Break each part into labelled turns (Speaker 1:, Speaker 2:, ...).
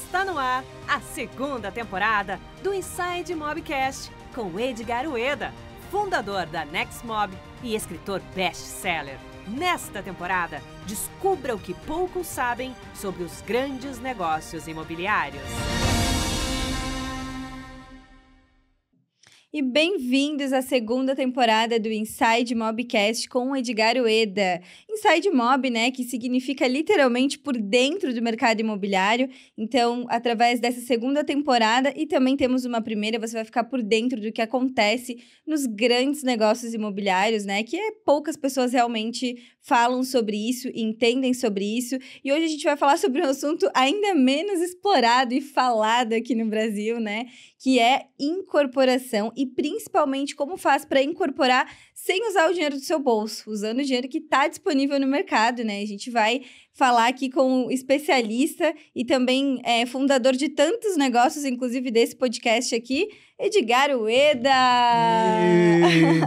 Speaker 1: Está no ar a segunda temporada do Inside Mobcast com Edgar Ueda, fundador da Nextmob e escritor best-seller. Nesta temporada, descubra o que poucos sabem sobre os grandes negócios imobiliários.
Speaker 2: E bem-vindos à segunda temporada do Inside Mobcast com o Edgar Ueda. Inside Mob, né, que significa literalmente por dentro do mercado imobiliário. Então, através dessa segunda temporada e também temos uma primeira, você vai ficar por dentro do que acontece nos grandes negócios imobiliários, né, que poucas pessoas realmente falam sobre isso, entendem sobre isso. E hoje a gente vai falar sobre um assunto ainda menos explorado e falado aqui no Brasil, né, que é incorporação e principalmente como faz para incorporar sem usar o dinheiro do seu bolso, usando o dinheiro que está disponível no mercado, né? A gente vai falar aqui com um especialista e também fundador de tantos negócios, inclusive desse podcast aqui, Edgar Ueda!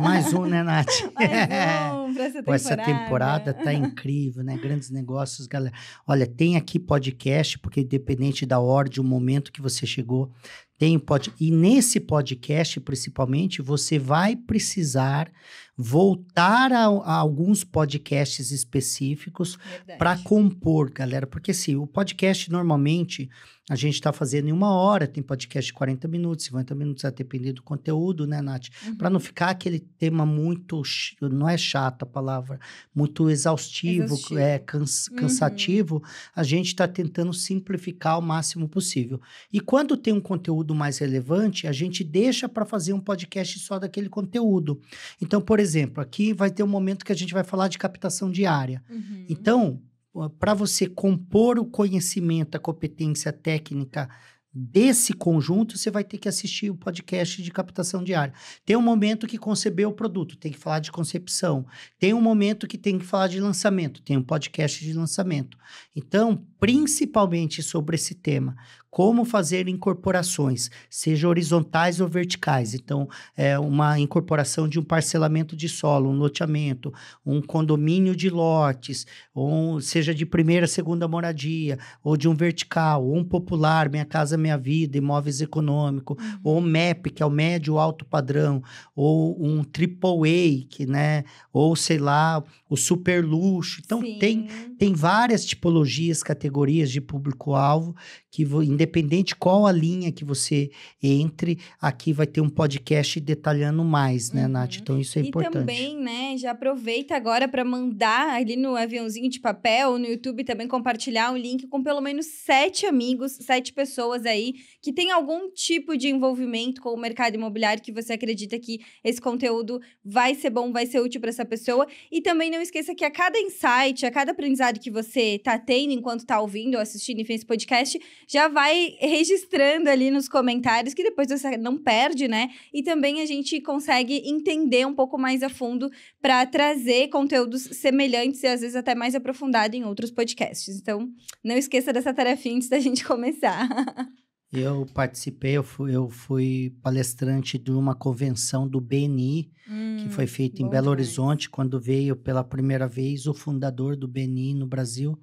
Speaker 3: Mais um, né, Nath?
Speaker 2: Mais um pra essa temporada.
Speaker 3: Essa temporada tá incrível, né? Grandes negócios, galera. Olha, tem aqui podcast, porque independente da ordem, o momento que você chegou, e nesse podcast, principalmente, você vai precisar voltar a alguns podcasts específicos para compor, galera. Porque assim, o podcast normalmente a gente está fazendo em 1 hora, tem podcast de 40 minutos, 50 minutos, a depender do conteúdo, né, Nath? Para não ficar aquele tema muito, não é chato a palavra, muito exaustivo. Cansativo, a gente está tentando simplificar o máximo possível. E quando tem um conteúdo mais relevante, a gente deixa para fazer um podcast só daquele conteúdo. Então, por exemplo, aqui vai ter um momento que a gente vai falar de captação de área. Então, para você compor o conhecimento, a competência técnica desse conjunto, você vai ter que assistir o podcast de captação de área. Tem um momento que concebeu o produto, tem que falar de concepção. Tem um momento que tem que falar de lançamento, tem um podcast de lançamento. Então, principalmente sobre esse tema, como fazer incorporações, seja horizontais ou verticais. Então, uma incorporação de um parcelamento de solo, um loteamento, um condomínio de lotes, ou seja de primeira, segunda moradia, ou de um vertical, ou um popular, Minha Casa Minha Vida, imóveis econômico, ou um MEP, que é o médio alto padrão, ou um AAA, que, né, ou sei lá, o super luxo. Então, tem várias tipologias, categorias de público-alvo, que independente qual a linha que você entre, aqui vai ter um podcast detalhando mais, né, Nath? Então, isso é importante.
Speaker 2: E também, né, já aproveita agora para mandar ali no aviãozinho de papel, no YouTube também compartilhar um link com pelo menos 7 amigos, 7 pessoas aí que tem algum tipo de envolvimento com o mercado imobiliário que você acredita que esse conteúdo vai ser bom, vai ser útil para essa pessoa. E também não esqueça que a cada insight, a cada aprendizado que você tá tendo enquanto tá ouvindo ou assistindo, enfim, esse podcast, já vai registrando ali nos comentários, que depois você não perde, né? E também a gente consegue entender um pouco mais a fundo para trazer conteúdos semelhantes e às vezes até mais aprofundado em outros podcasts. Então, não esqueça dessa tarefinha antes da gente começar.
Speaker 3: Eu participei, eu fui palestrante de uma convenção do BNI, que foi feita em Belo Horizonte, quando veio pela primeira vez o fundador do BNI no Brasil.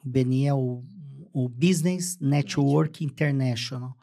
Speaker 3: O BNI é o Business Network International.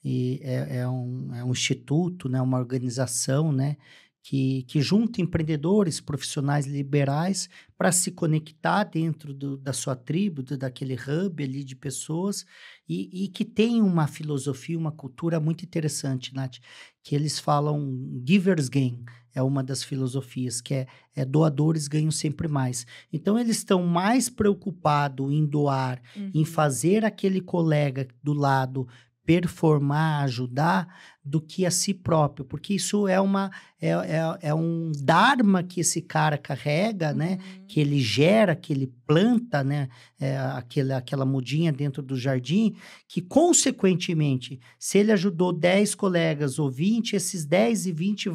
Speaker 3: E é um instituto, né, uma organização, né, que junta empreendedores, profissionais liberais para se conectar dentro da sua tribo, daquele hub ali de pessoas e que tem uma filosofia, uma cultura muito interessante, Nath, que eles falam givers gain, é uma das filosofias, que é doadores ganham sempre mais. Então, eles estão mais preocupados em doar, em fazer aquele colega do lado performar, ajudar, do que a si próprio, porque isso é um dharma que esse cara carrega, né? Que ele gera, que ele planta, né? Aquela mudinha dentro do jardim, que consequentemente, se ele ajudou 10 colegas ou 20, esses 10 e 20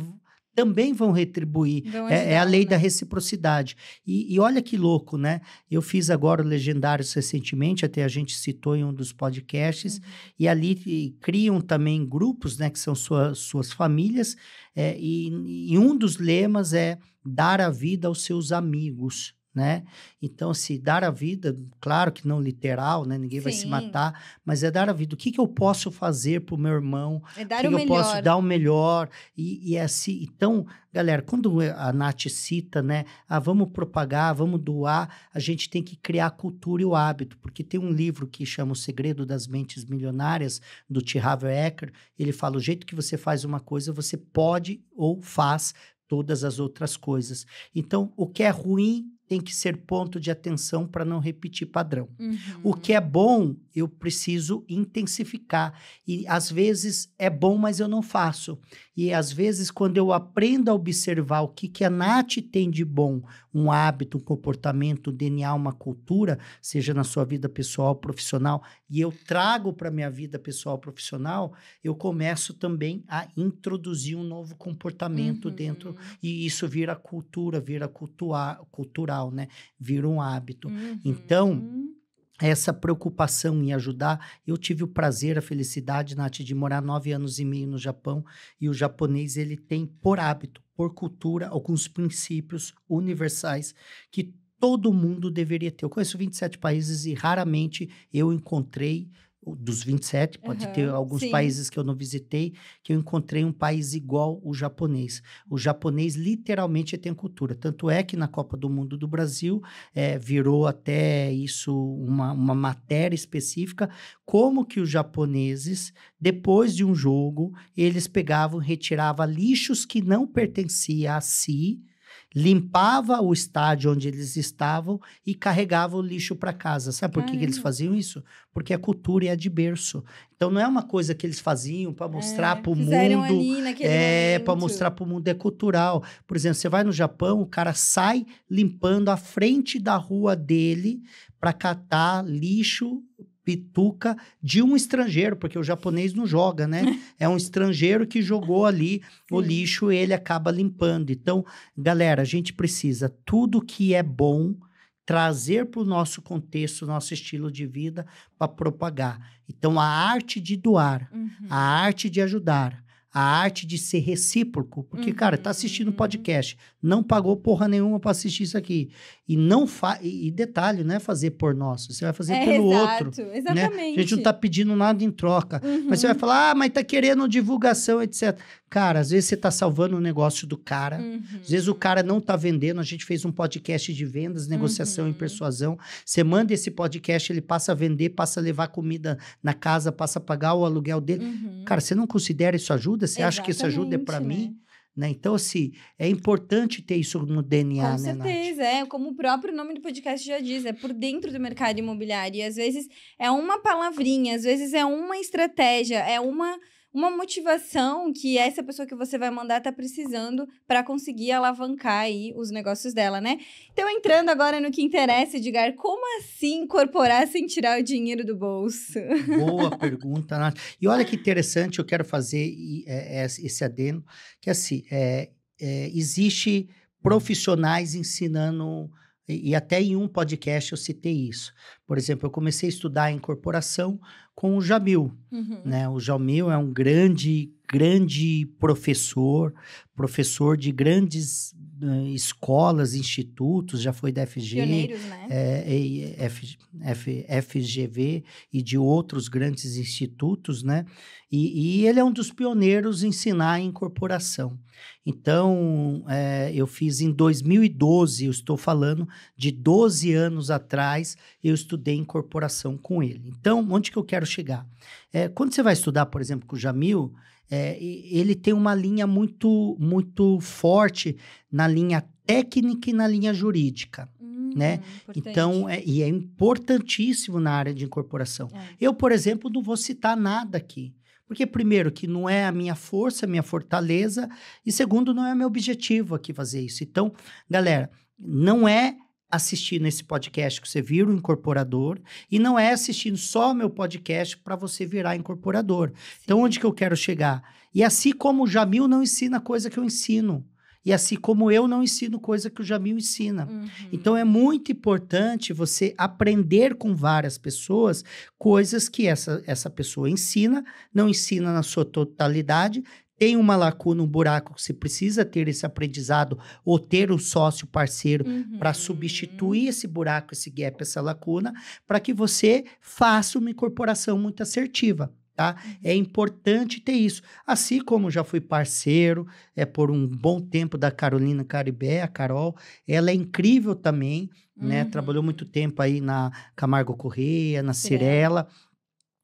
Speaker 3: também vão retribuir. É a lei da reciprocidade. E olha que louco, né? Eu fiz agora o Legendários recentemente, até a gente citou em um dos podcasts, e ali criam também grupos, né? Que são suas famílias, e um dos lemas é dar a vida aos seus amigos, né? Então, se dar a vida, claro que não literal, né? Ninguém vai se
Speaker 2: Sim.
Speaker 3: matar, mas é dar a vida. O que eu posso fazer pro meu irmão?
Speaker 2: É
Speaker 3: O
Speaker 2: dar
Speaker 3: que
Speaker 2: o
Speaker 3: eu
Speaker 2: melhor.
Speaker 3: posso dar o melhor? E é assim. Então, galera, quando a Nath cita, né? Vamos propagar, vamos doar, a gente tem que criar a cultura e o hábito, porque tem um livro que chama O Segredo das Mentes Milionárias, do T. Harv Eker. Ele fala, o jeito que você faz uma coisa, você pode ou faz todas as outras coisas. Então, o que é ruim tem que ser ponto de atenção para não repetir padrão. O que é bom, eu preciso intensificar. E, às vezes, é bom, mas eu não faço. E, às vezes, quando eu aprendo a observar o que a Nath tem de bom, um hábito, um comportamento, um DNA, uma cultura, seja na sua vida pessoal, profissional, e eu trago para a minha vida pessoal, profissional, eu começo também a introduzir um novo comportamento dentro, e isso vira cultura, vira cultural, né? Vira um hábito. Então, essa preocupação em ajudar, eu tive o prazer, a felicidade, Nath, de morar 9 anos e meio no Japão, e o japonês, ele tem por hábito, por cultura, alguns princípios universais que todo mundo deveria ter. Eu conheço 27 países e raramente eu encontrei, dos 27, pode ter alguns países que eu não visitei, que eu encontrei um país igual o japonês. O japonês literalmente tem cultura. Tanto é que na Copa do Mundo do Brasil virou até isso uma matéria específica, como que os japoneses, depois de um jogo, eles pegavam, retiravam lixos que não pertenciam a si, limpava o estádio onde eles estavam e carregava o lixo para casa. Sabe por que eles faziam isso? Porque a cultura é de berço. Então, não é uma coisa que eles faziam para mostrar para o mundo.
Speaker 2: Ali naquele
Speaker 3: para mostrar para o mundo, é cultural. Por exemplo, você vai no Japão, o cara sai limpando a frente da rua dele para catar lixo, pituca de um estrangeiro, porque o japonês não joga, né? É um estrangeiro que jogou ali o lixo, ele acaba limpando. Então, galera, a gente precisa tudo que é bom trazer para o nosso contexto, nosso estilo de vida, para propagar. Então, a arte de doar, a arte de ajudar, a arte de ser recíproco, porque, cara, tá assistindo um podcast, não pagou porra nenhuma para assistir isso aqui, e não e detalhe, não é fazer por nós, você vai fazer pelo outro.
Speaker 2: Exatamente.
Speaker 3: Né? A gente não tá pedindo nada em troca, mas você vai falar, mas tá querendo divulgação, etc. Cara, às vezes você tá salvando o negócio do cara, às vezes o cara não tá vendendo, a gente fez um podcast de vendas, negociação e persuasão, você manda esse podcast, ele passa a vender, passa a levar comida na casa, passa a pagar o aluguel dele. Cara, você não considera isso ajuda? Você acha que isso ajuda para mim? Né? Então, assim, é importante ter isso no DNA,
Speaker 2: né, Nath? Com certeza, como o próprio nome do podcast já diz, é por dentro do mercado imobiliário. E às vezes é uma palavrinha, às vezes é uma estratégia, é uma motivação que essa pessoa que você vai mandar tá precisando para conseguir alavancar aí os negócios dela, né? Então, entrando agora no que interessa, Edgar, como assim incorporar sem tirar o dinheiro do bolso?
Speaker 3: Boa pergunta, Nath. E olha que interessante, eu quero fazer esse adendo, que assim, existe profissionais ensinando, e até em um podcast eu citei isso. Por exemplo, eu comecei a estudar incorporação com o Jamil, né? O Jamil é um grande professor de grandes escolas, institutos, já foi da FG,
Speaker 2: pioneiros, né?
Speaker 3: FGV e de outros grandes institutos, né? E ele é um dos pioneiros em ensinar a incorporação. Então, eu fiz em 2012, eu estou falando de 12 anos atrás, eu estudei incorporação com ele. Então, onde que eu quero chegar? Quando você vai estudar, por exemplo, com o Jamil, ele tem uma linha muito, muito forte na linha técnica e na linha jurídica, né?
Speaker 2: Importante.
Speaker 3: Então, e é importantíssimo na área de incorporação. Eu, por exemplo, não vou citar nada aqui. Porque, primeiro, que não é a minha força, a minha fortaleza, e segundo, não é meu objetivo aqui fazer isso. Então, galera, não é assistindo esse podcast que você vira um incorporador, e não é assistindo só o meu podcast para você virar incorporador. Sim. Então, onde que eu quero chegar? E assim como o Jamil não ensina coisa que eu ensino, e assim como eu não ensino coisa que o Jamil ensina. Então, é muito importante você aprender com várias pessoas coisas que essa pessoa ensina, não ensina na sua totalidade, tem uma lacuna, um buraco, que você precisa ter esse aprendizado ou ter um sócio parceiro para substituir esse buraco, esse gap, essa lacuna, para que você faça uma incorporação muito assertiva. Tá? É importante ter isso. Assim como já fui parceiro por um bom tempo da Carolina Caribé, a Carol, ela é incrível também, né? Trabalhou muito tempo aí na Camargo Corrêa, na Cirela.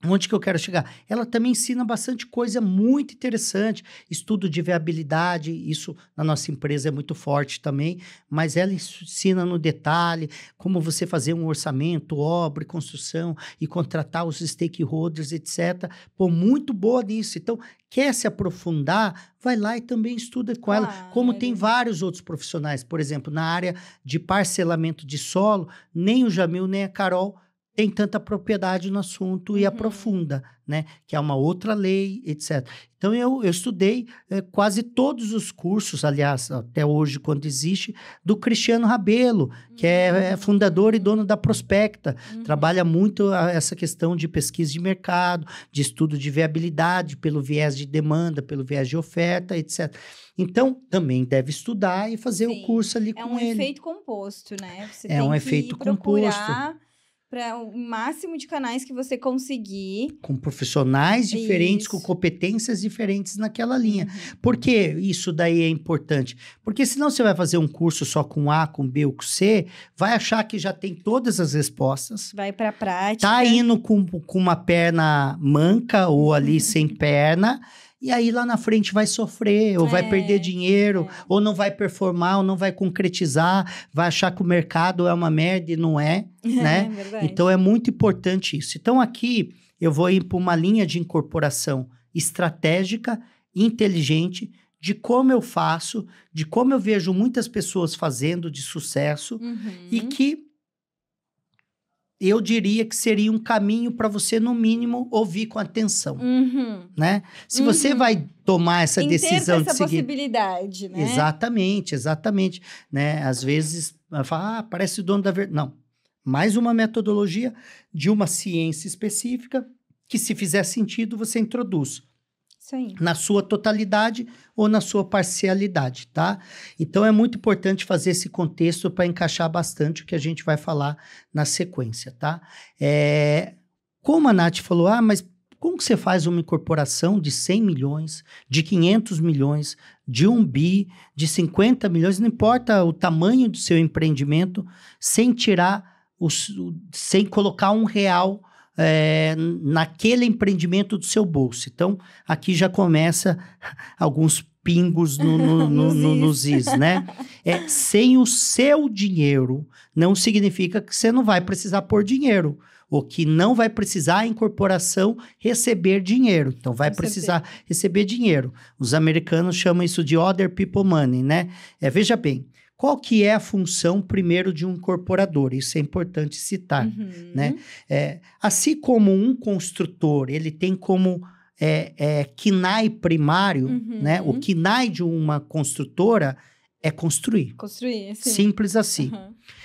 Speaker 3: Onde que eu quero chegar? Ela também ensina bastante coisa muito interessante, estudo de viabilidade, isso na nossa empresa é muito forte também, mas ela ensina no detalhe como você fazer um orçamento, obra, construção e contratar os stakeholders, etc. Pô, muito boa nisso. Então, quer se aprofundar, vai lá e também estuda com ela, como tem vários outros profissionais. Por exemplo, na área de parcelamento de solo, nem o Jamil, nem a Carol tem tanta propriedade no assunto e aprofunda, né? Que é uma outra lei, etc. Então, eu estudei quase todos os cursos, aliás, até hoje, quando existe, do Cristiano Rabelo, que é fundador e dono da Prospecta. Trabalha muito essa questão de pesquisa de mercado, de estudo de viabilidade, pelo viés de demanda, pelo viés de oferta, etc. Então, também deve estudar e fazer o curso ali com ele.
Speaker 2: É um efeito composto, né? Você
Speaker 3: tem efeito composto.
Speaker 2: Para o máximo de canais que você conseguir.
Speaker 3: Com profissionais diferentes, com competências diferentes naquela linha. Por que isso daí é importante? Porque senão você vai fazer um curso só com A, com B ou com C, vai achar que já tem todas as respostas.
Speaker 2: Vai para a prática.
Speaker 3: Tá indo com uma perna manca ou ali sem perna. E aí lá na frente vai sofrer, ou vai perder dinheiro, ou não vai performar, ou não vai concretizar, vai achar que o mercado é uma merda e não é, né? Então é muito importante isso. Então aqui eu vou ir para uma linha de incorporação estratégica, inteligente, de como eu faço, de como eu vejo muitas pessoas fazendo de sucesso e que eu diria que seria um caminho para você, no mínimo, ouvir com atenção, né? Se você vai tomar essa decisão de seguir... essa
Speaker 2: possibilidade, né?
Speaker 3: Exatamente, né? Às vezes, fala, parece o dono da verdade. Não. Mais uma metodologia de uma ciência específica que, se fizer sentido, você introduz.
Speaker 2: Isso aí.
Speaker 3: Na sua totalidade ou na sua parcialidade, tá? Então, é muito importante fazer esse contexto para encaixar bastante o que a gente vai falar na sequência, tá? Como a Nath falou, mas como que você faz uma incorporação de 100 milhões, de 500 milhões, de 1 bi, de 50 milhões, não importa o tamanho do seu empreendimento, sem sem colocar R$1 naquele empreendimento do seu bolso. Então, aqui já começa alguns pingos nos is, né? Sem o seu dinheiro, não significa que você não vai precisar pôr dinheiro, ou que não vai precisar a incorporação receber dinheiro. Então, vai precisar receber dinheiro. Os americanos chamam isso de other people money, né? Veja bem, qual que é a função, primeiro, de um incorporador? Isso é importante citar, né? Assim como um construtor, ele tem como KNAI primário, né? O KNAI de uma construtora é construir.
Speaker 2: Construir, sim.
Speaker 3: Simples assim.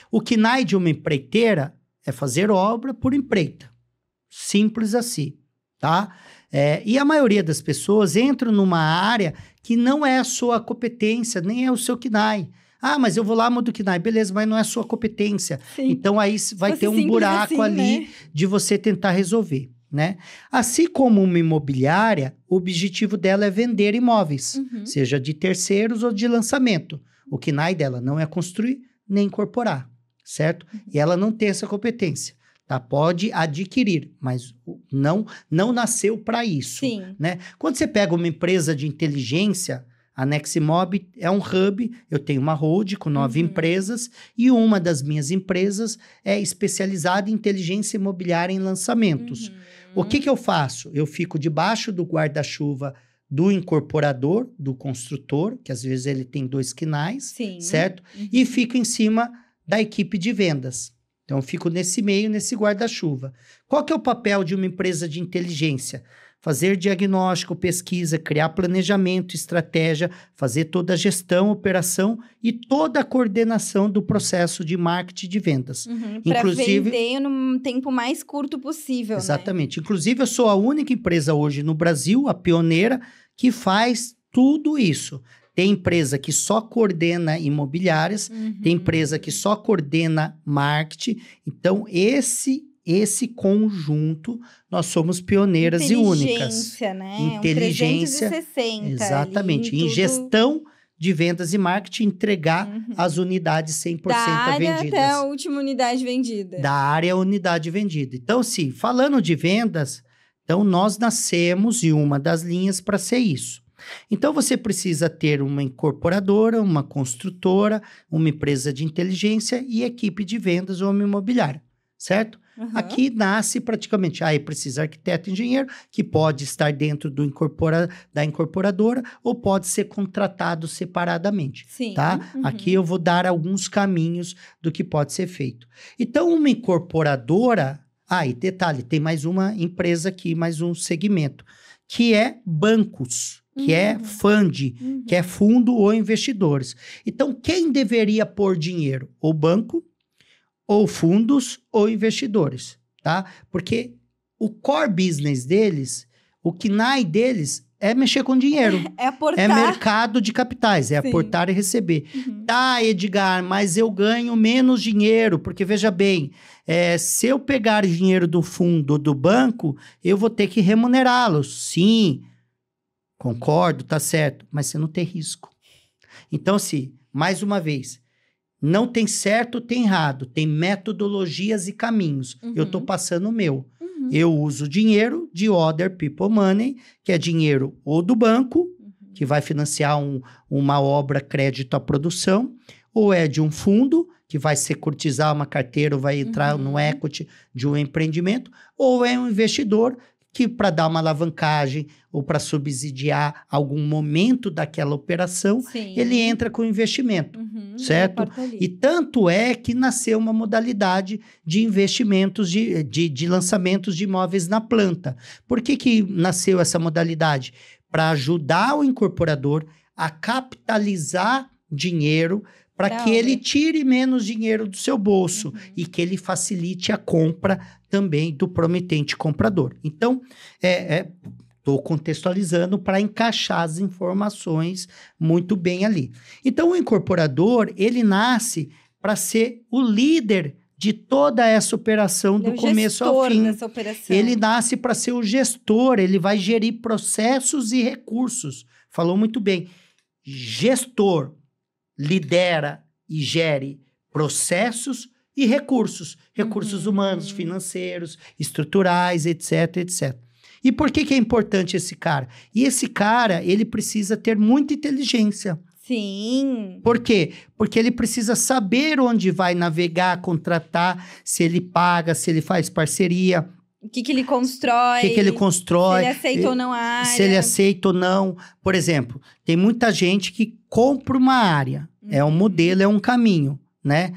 Speaker 3: O KNAI de uma empreiteira é fazer obra por empreita. Simples assim, tá? E a maioria das pessoas entra numa área que não é a sua competência, nem é o seu KNAI. Mas eu vou lá, mudo o KNAI. Beleza, mas não é a sua competência. Sim. Então, aí vai ter um buraco assim, ali, né? De você tentar resolver, né? Assim como uma imobiliária, o objetivo dela é vender imóveis, seja de terceiros ou de lançamento. O KNAI dela não é construir nem incorporar, certo? E ela não tem essa competência, tá? Pode adquirir, mas não nasceu para isso.
Speaker 2: Sim.
Speaker 3: Né? Quando você pega uma empresa de inteligência... A Neximob é um hub, eu tenho uma hold com 9 empresas e uma das minhas empresas é especializada em inteligência imobiliária em lançamentos. O que eu faço? Eu fico debaixo do guarda-chuva do incorporador, do construtor, que às vezes ele tem 2 KNAIs, certo? E fico em cima da equipe de vendas. Então, eu fico nesse meio, nesse guarda-chuva. Qual que é o papel de uma empresa de inteligência? Fazer diagnóstico, pesquisa, criar planejamento, estratégia, fazer toda a gestão, operação e toda a coordenação do processo de marketing de vendas.
Speaker 2: Para vender num tempo mais curto possível,
Speaker 3: exatamente. Né? Inclusive, eu sou a única empresa hoje no Brasil, a pioneira, que faz tudo isso. Tem empresa que só coordena imobiliárias, tem empresa que só coordena marketing. Então, esse conjunto, nós somos pioneiras e únicas.
Speaker 2: Inteligência, né?
Speaker 3: Inteligência,
Speaker 2: 360.
Speaker 3: exatamente.
Speaker 2: Em
Speaker 3: Em gestão de vendas e marketing, entregar as unidades 100%
Speaker 2: da área
Speaker 3: vendidas.
Speaker 2: até a última unidade vendida.
Speaker 3: Da área à unidade vendida. Então, falando de vendas, então nós nascemos em uma das linhas para ser isso. Então, você precisa ter uma incorporadora, uma construtora, uma empresa de inteligência e equipe de vendas ou uma imobiliária, certo? Aqui nasce praticamente, aí precisa arquiteto e engenheiro, que pode estar dentro da incorporadora ou pode ser contratado separadamente,
Speaker 2: Sim.
Speaker 3: tá? Aqui eu vou dar alguns caminhos do que pode ser feito. Então, uma incorporadora, e detalhe, tem mais uma empresa aqui, mais um segmento, que é bancos, que é fund, que é fundo ou investidores. Então, quem deveria pôr dinheiro? O banco, ou fundos, ou investidores, tá? Porque o core business deles, o KNAI deles é mexer com dinheiro.
Speaker 2: É aportar.
Speaker 3: É mercado de capitais, é
Speaker 2: Sim.
Speaker 3: aportar e receber. Tá, Edgar, mas eu ganho menos dinheiro, porque veja bem, se eu pegar dinheiro do fundo ou do banco, eu vou ter que remunerá-los. Sim, concordo, tá certo, mas você não tem risco. Então, mais uma vez, não tem certo, tem errado. Tem metodologias e caminhos. Eu estou passando o meu. Eu uso dinheiro de other people money, que é dinheiro ou do banco, que vai financiar uma obra crédito à produção, ou é de um fundo, que vai securitizar uma carteira ou vai entrar no equity de um empreendimento, ou é um investidor que para dar uma alavancagem ou para subsidiar algum momento daquela operação,
Speaker 2: Sim.
Speaker 3: ele entra com investimento, certo? E tanto é que nasceu uma modalidade de investimentos, de lançamentos de imóveis na planta. Por que nasceu essa modalidade? Para ajudar o incorporador a capitalizar dinheiro para que ele tire menos dinheiro do seu bolso e que ele facilite a compra também do promitente comprador. Então, estou contextualizando para encaixar as informações muito bem ali. Então, o incorporador, ele nasce para ser o líder de toda essa operação do começo ao fim.
Speaker 2: Dessa operação.
Speaker 3: Ele nasce para ser o gestor, ele vai gerir processos e recursos. Falou muito bem. Gestor lidera e gere processos e recursos. Recursos humanos, financeiros, estruturais, etc, etc. E por que é importante esse cara? E esse cara, ele precisa ter muita inteligência.
Speaker 2: Sim.
Speaker 3: Por quê? Porque ele precisa saber onde vai navegar, contratar, se ele paga, se ele faz parceria.
Speaker 2: O que ele constrói.
Speaker 3: O que ele constrói.
Speaker 2: Se ele aceita ou não a área.
Speaker 3: Se ele aceita ou não. Por exemplo, tem muita gente que compra uma área. É um modelo, é um caminho, né?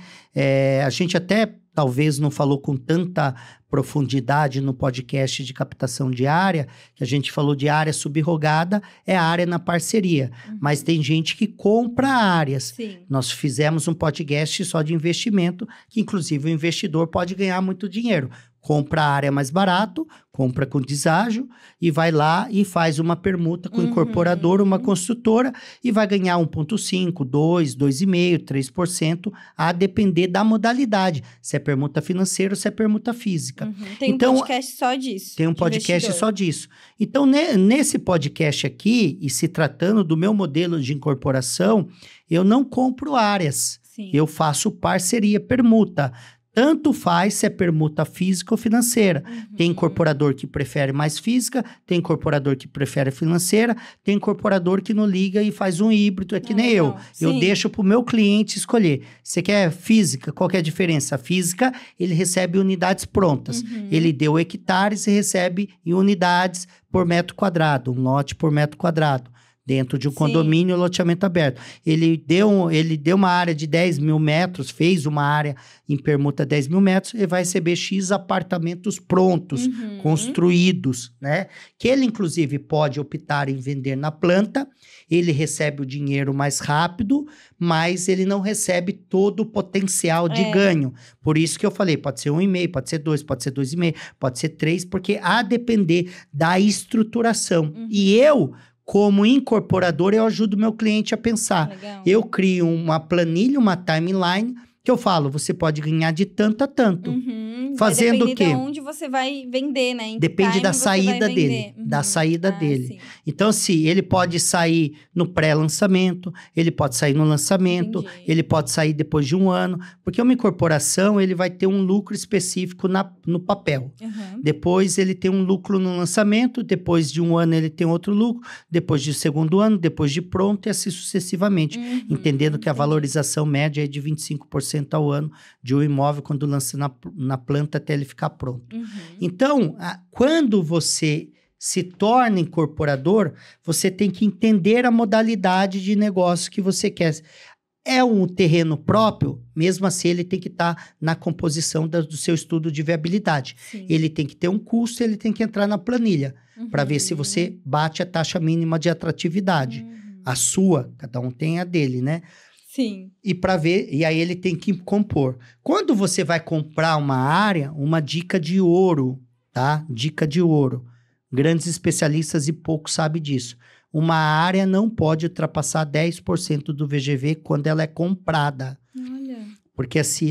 Speaker 3: A gente até talvez não falou com tanta profundidade no podcast de captação de área, que a gente falou de área subrogada, é a área na parceria. Mas tem gente que compra áreas.
Speaker 2: Sim.
Speaker 3: Nós fizemos um podcast só de investimento, que inclusive o investidor pode ganhar muito dinheiro. Compra a área mais barato, compra com deságio e vai lá e faz uma permuta com o incorporador, uma construtora e vai ganhar 1,5%, 2%, 2,5%, 3%, a depender da modalidade. Se é permuta financeira ou se é permuta física.
Speaker 2: Tem um podcast só disso.
Speaker 3: Tem um podcast só disso. Então, nesse podcast aqui, e se tratando do meu modelo de incorporação, eu não compro áreas.
Speaker 2: Sim.
Speaker 3: Eu faço parceria, permuta. Tanto faz se é permuta física ou financeira. Tem incorporador que prefere mais física, tem incorporador que prefere financeira, tem incorporador que não liga e faz um híbrido, que nem eu.
Speaker 2: Sim.
Speaker 3: Eu deixo para o meu cliente escolher. Você quer física? Qual que é a diferença? A física, ele recebe unidades prontas. Ele deu hectares e recebe em unidades por metro quadrado, um lote por metro quadrado. Dentro de um condomínio, loteamento aberto. Ele deu uma área de 10 mil metros, fez uma área em permuta 10 mil metros, ele vai receber X apartamentos prontos, construídos, né? Que ele, inclusive, pode optar em vender na planta, ele recebe o dinheiro mais rápido, mas ele não recebe todo o potencial de ganho. Por isso que eu falei, pode ser 1,5, pode ser 2, pode ser 2,5, pode ser 3, porque a depender da estruturação. E eu, Como incorporador, eu ajudo meu cliente a pensar.
Speaker 2: Legal.
Speaker 3: Eu crio uma planilha, uma timeline, que eu falo, você pode ganhar de tanto a tanto. Fazendo o quê?
Speaker 2: Vai depender de onde você vai vender, né? Em que
Speaker 3: Depende da
Speaker 2: time você vai
Speaker 3: saída
Speaker 2: vender.
Speaker 3: dele. Da saída dele.
Speaker 2: Sim.
Speaker 3: Então, se ele pode sair no pré-lançamento, ele pode sair no lançamento,
Speaker 2: Entendi.
Speaker 3: ele pode sair depois de um ano, porque uma incorporação, ele vai ter um lucro específico no papel.
Speaker 2: Uhum.
Speaker 3: Depois ele tem um lucro no lançamento, depois de um ano ele tem outro lucro, depois de segundo ano, depois de pronto e assim sucessivamente. Entendendo que a valorização média é de 25% ao ano de um imóvel quando lança na planta até ele ficar pronto. Então, quando você se torna incorporador, você tem que entender a modalidade de negócio que você quer. É um terreno próprio, mesmo assim ele tem que estar na composição do seu estudo de viabilidade.
Speaker 2: Sim.
Speaker 3: Ele tem que ter um custo, ele tem que entrar na planilha para ver se você bate a taxa mínima de atratividade. A sua, cada um tem a dele, né?
Speaker 2: Sim.
Speaker 3: E para ver, e aí ele tem que compor. Quando você vai comprar uma área, uma dica de ouro, tá? Dica de ouro. Grandes especialistas e poucos sabem disso. Uma área não pode ultrapassar 10% do VGV quando ela é comprada.
Speaker 2: Olha.
Speaker 3: Porque assim,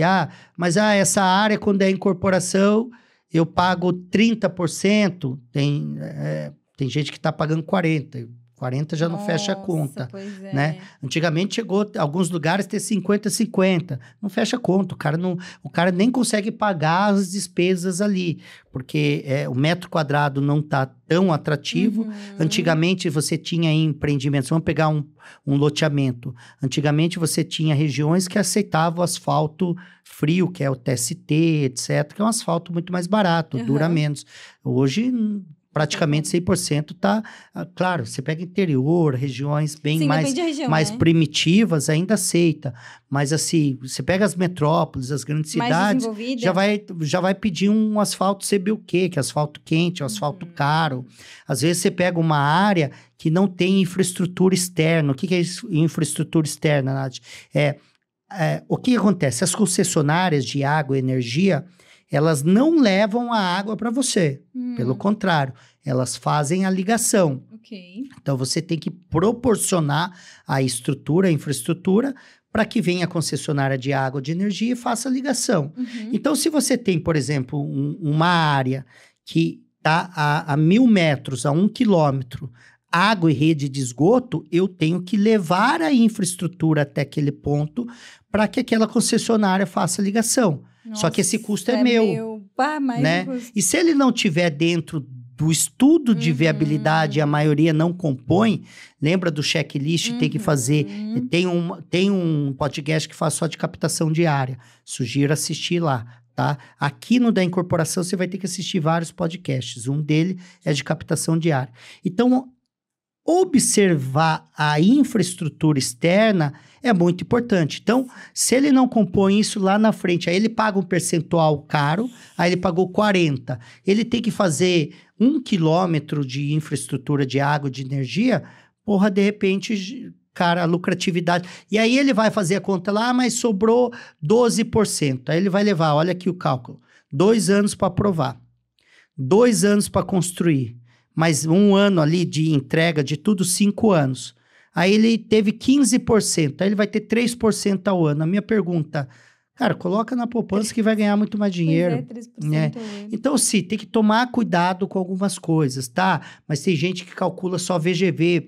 Speaker 3: mas essa área, quando é incorporação, eu pago 30%. Tem gente que está pagando 40%. 40 já não fecha a conta,
Speaker 2: pois é.
Speaker 3: né? Antigamente chegou a alguns lugares ter 50-50. Não fecha a conta. O cara nem consegue pagar as despesas ali, porque o metro quadrado não está tão atrativo. Antigamente você tinha empreendimentos, vamos pegar um loteamento. Antigamente você tinha regiões que aceitavam asfalto frio, que é o TST, etc., que é um asfalto muito mais barato, dura menos. Hoje praticamente 100% tá... Claro, você pega interior, regiões bem
Speaker 2: Sim,
Speaker 3: mais,
Speaker 2: depende da região,
Speaker 3: mais
Speaker 2: né?
Speaker 3: primitivas, ainda aceita. Mas assim, você pega as metrópoles, as grandes
Speaker 2: Mais
Speaker 3: cidades,
Speaker 2: desenvolvida.
Speaker 3: já vai pedir um asfalto CBUQ, que é asfalto quente, um asfalto caro. Às vezes você pega uma área que não tem infraestrutura externa. O que é infraestrutura externa, Nath? O que acontece? As concessionárias de água e energia, elas não levam a água para você. Pelo contrário, elas fazem a ligação.
Speaker 2: Ok.
Speaker 3: Então, você tem que proporcionar a estrutura, a infraestrutura, para que venha a concessionária de água, de energia e faça a ligação. Então, se você tem, por exemplo, uma área que está a 1.000 metros, a 1 quilômetro, água e rede de esgoto, eu tenho que levar a infraestrutura até aquele ponto para que aquela concessionária faça a ligação. Só que esse custo é meu. Né? E se ele não tiver dentro do estudo de viabilidade, a maioria não compõe, lembra do checklist, tem que fazer. Tem um podcast que faz só de captação de área. Sugiro assistir lá, tá? Aqui no Da Incorporação você vai ter que assistir vários podcasts. Um dele é de captação de área. Então, observar a infraestrutura externa é muito importante. Então, se ele não compõe isso lá na frente, aí ele paga um percentual caro, aí ele pagou 40. Ele tem que fazer 1 quilômetro de infraestrutura de água, de energia, de repente, cara, a lucratividade... E aí ele vai fazer a conta lá, mas sobrou 12%. Aí ele vai levar, olha aqui o cálculo, 2 anos para aprovar, 2 anos para construir, mais 1 ano ali de entrega de tudo, 5 anos. Aí ele teve 15%, aí ele vai ter 3% ao ano. A minha pergunta, cara, coloca na poupança que vai ganhar muito mais dinheiro.
Speaker 2: Pois 3%
Speaker 3: né?
Speaker 2: ao ano.
Speaker 3: Então, sim, tem que tomar cuidado com algumas coisas, tá? Mas tem gente que calcula só VGV.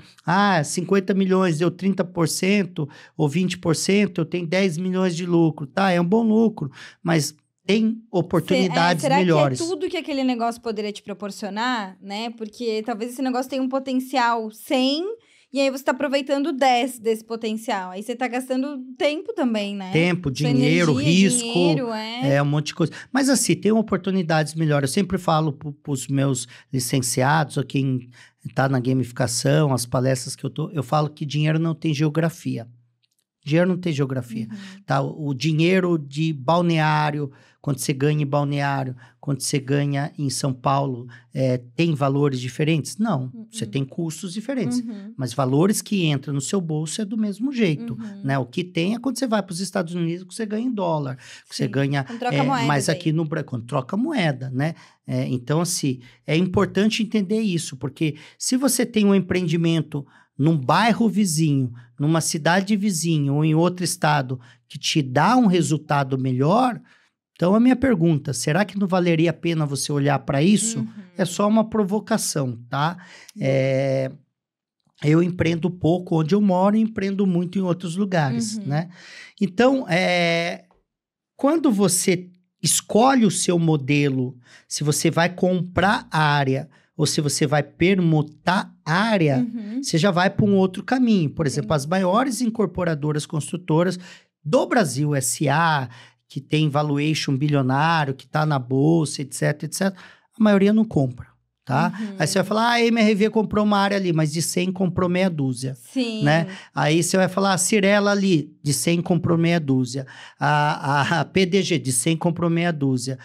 Speaker 3: 50 milhões deu 30% ou 20%, eu tenho 10 milhões de lucro, tá? É um bom lucro, mas... tem oportunidades melhores.
Speaker 2: Será que é tudo que aquele negócio poderia te proporcionar, né? Porque talvez esse negócio tenha um potencial 100, e aí você está aproveitando 10 desse potencial. Aí você está gastando tempo também, né?
Speaker 3: Tempo,
Speaker 2: Sua
Speaker 3: dinheiro,
Speaker 2: energia,
Speaker 3: risco.
Speaker 2: dinheiro,
Speaker 3: um monte de coisa. Mas assim, tem oportunidades melhores. Eu sempre falo para os meus licenciados, ou quem está na gamificação, as palestras que eu falo que dinheiro não tem geografia. Dinheiro não tem geografia. Tá? O dinheiro de balneário, quando você ganha em balneário, quando você ganha em São Paulo, tem valores diferentes? Não, você tem custos diferentes. Mas valores que entram no seu bolso é do mesmo jeito. Né? O que tem é quando você vai para os Estados Unidos, que você ganha em dólar, que você ganha... Mas aqui no Brasil, quando troca moeda, né? Então, assim, é importante entender isso, porque se você tem um empreendimento num bairro vizinho, numa cidade vizinha ou em outro estado que te dá um resultado melhor, então a minha pergunta, será que não valeria a pena você olhar para isso? É só uma provocação, tá? Eu empreendo pouco onde eu moro e empreendo muito em outros lugares, né? Então, quando você escolhe o seu modelo, se você vai comprar área ou se você vai permutar área, você já vai para um outro caminho. Por exemplo, as maiores incorporadoras construtoras do Brasil, SA, que tem valuation bilionário, que está na bolsa, etc, a maioria não compra, tá? Aí você vai falar, a MRV comprou uma área ali, mas de 100 comprou meia dúzia.
Speaker 2: Sim.
Speaker 3: Né? Aí você vai falar, a Cirela ali, de 100 comprou meia dúzia. A PDG, de 100 comprou meia dúzia.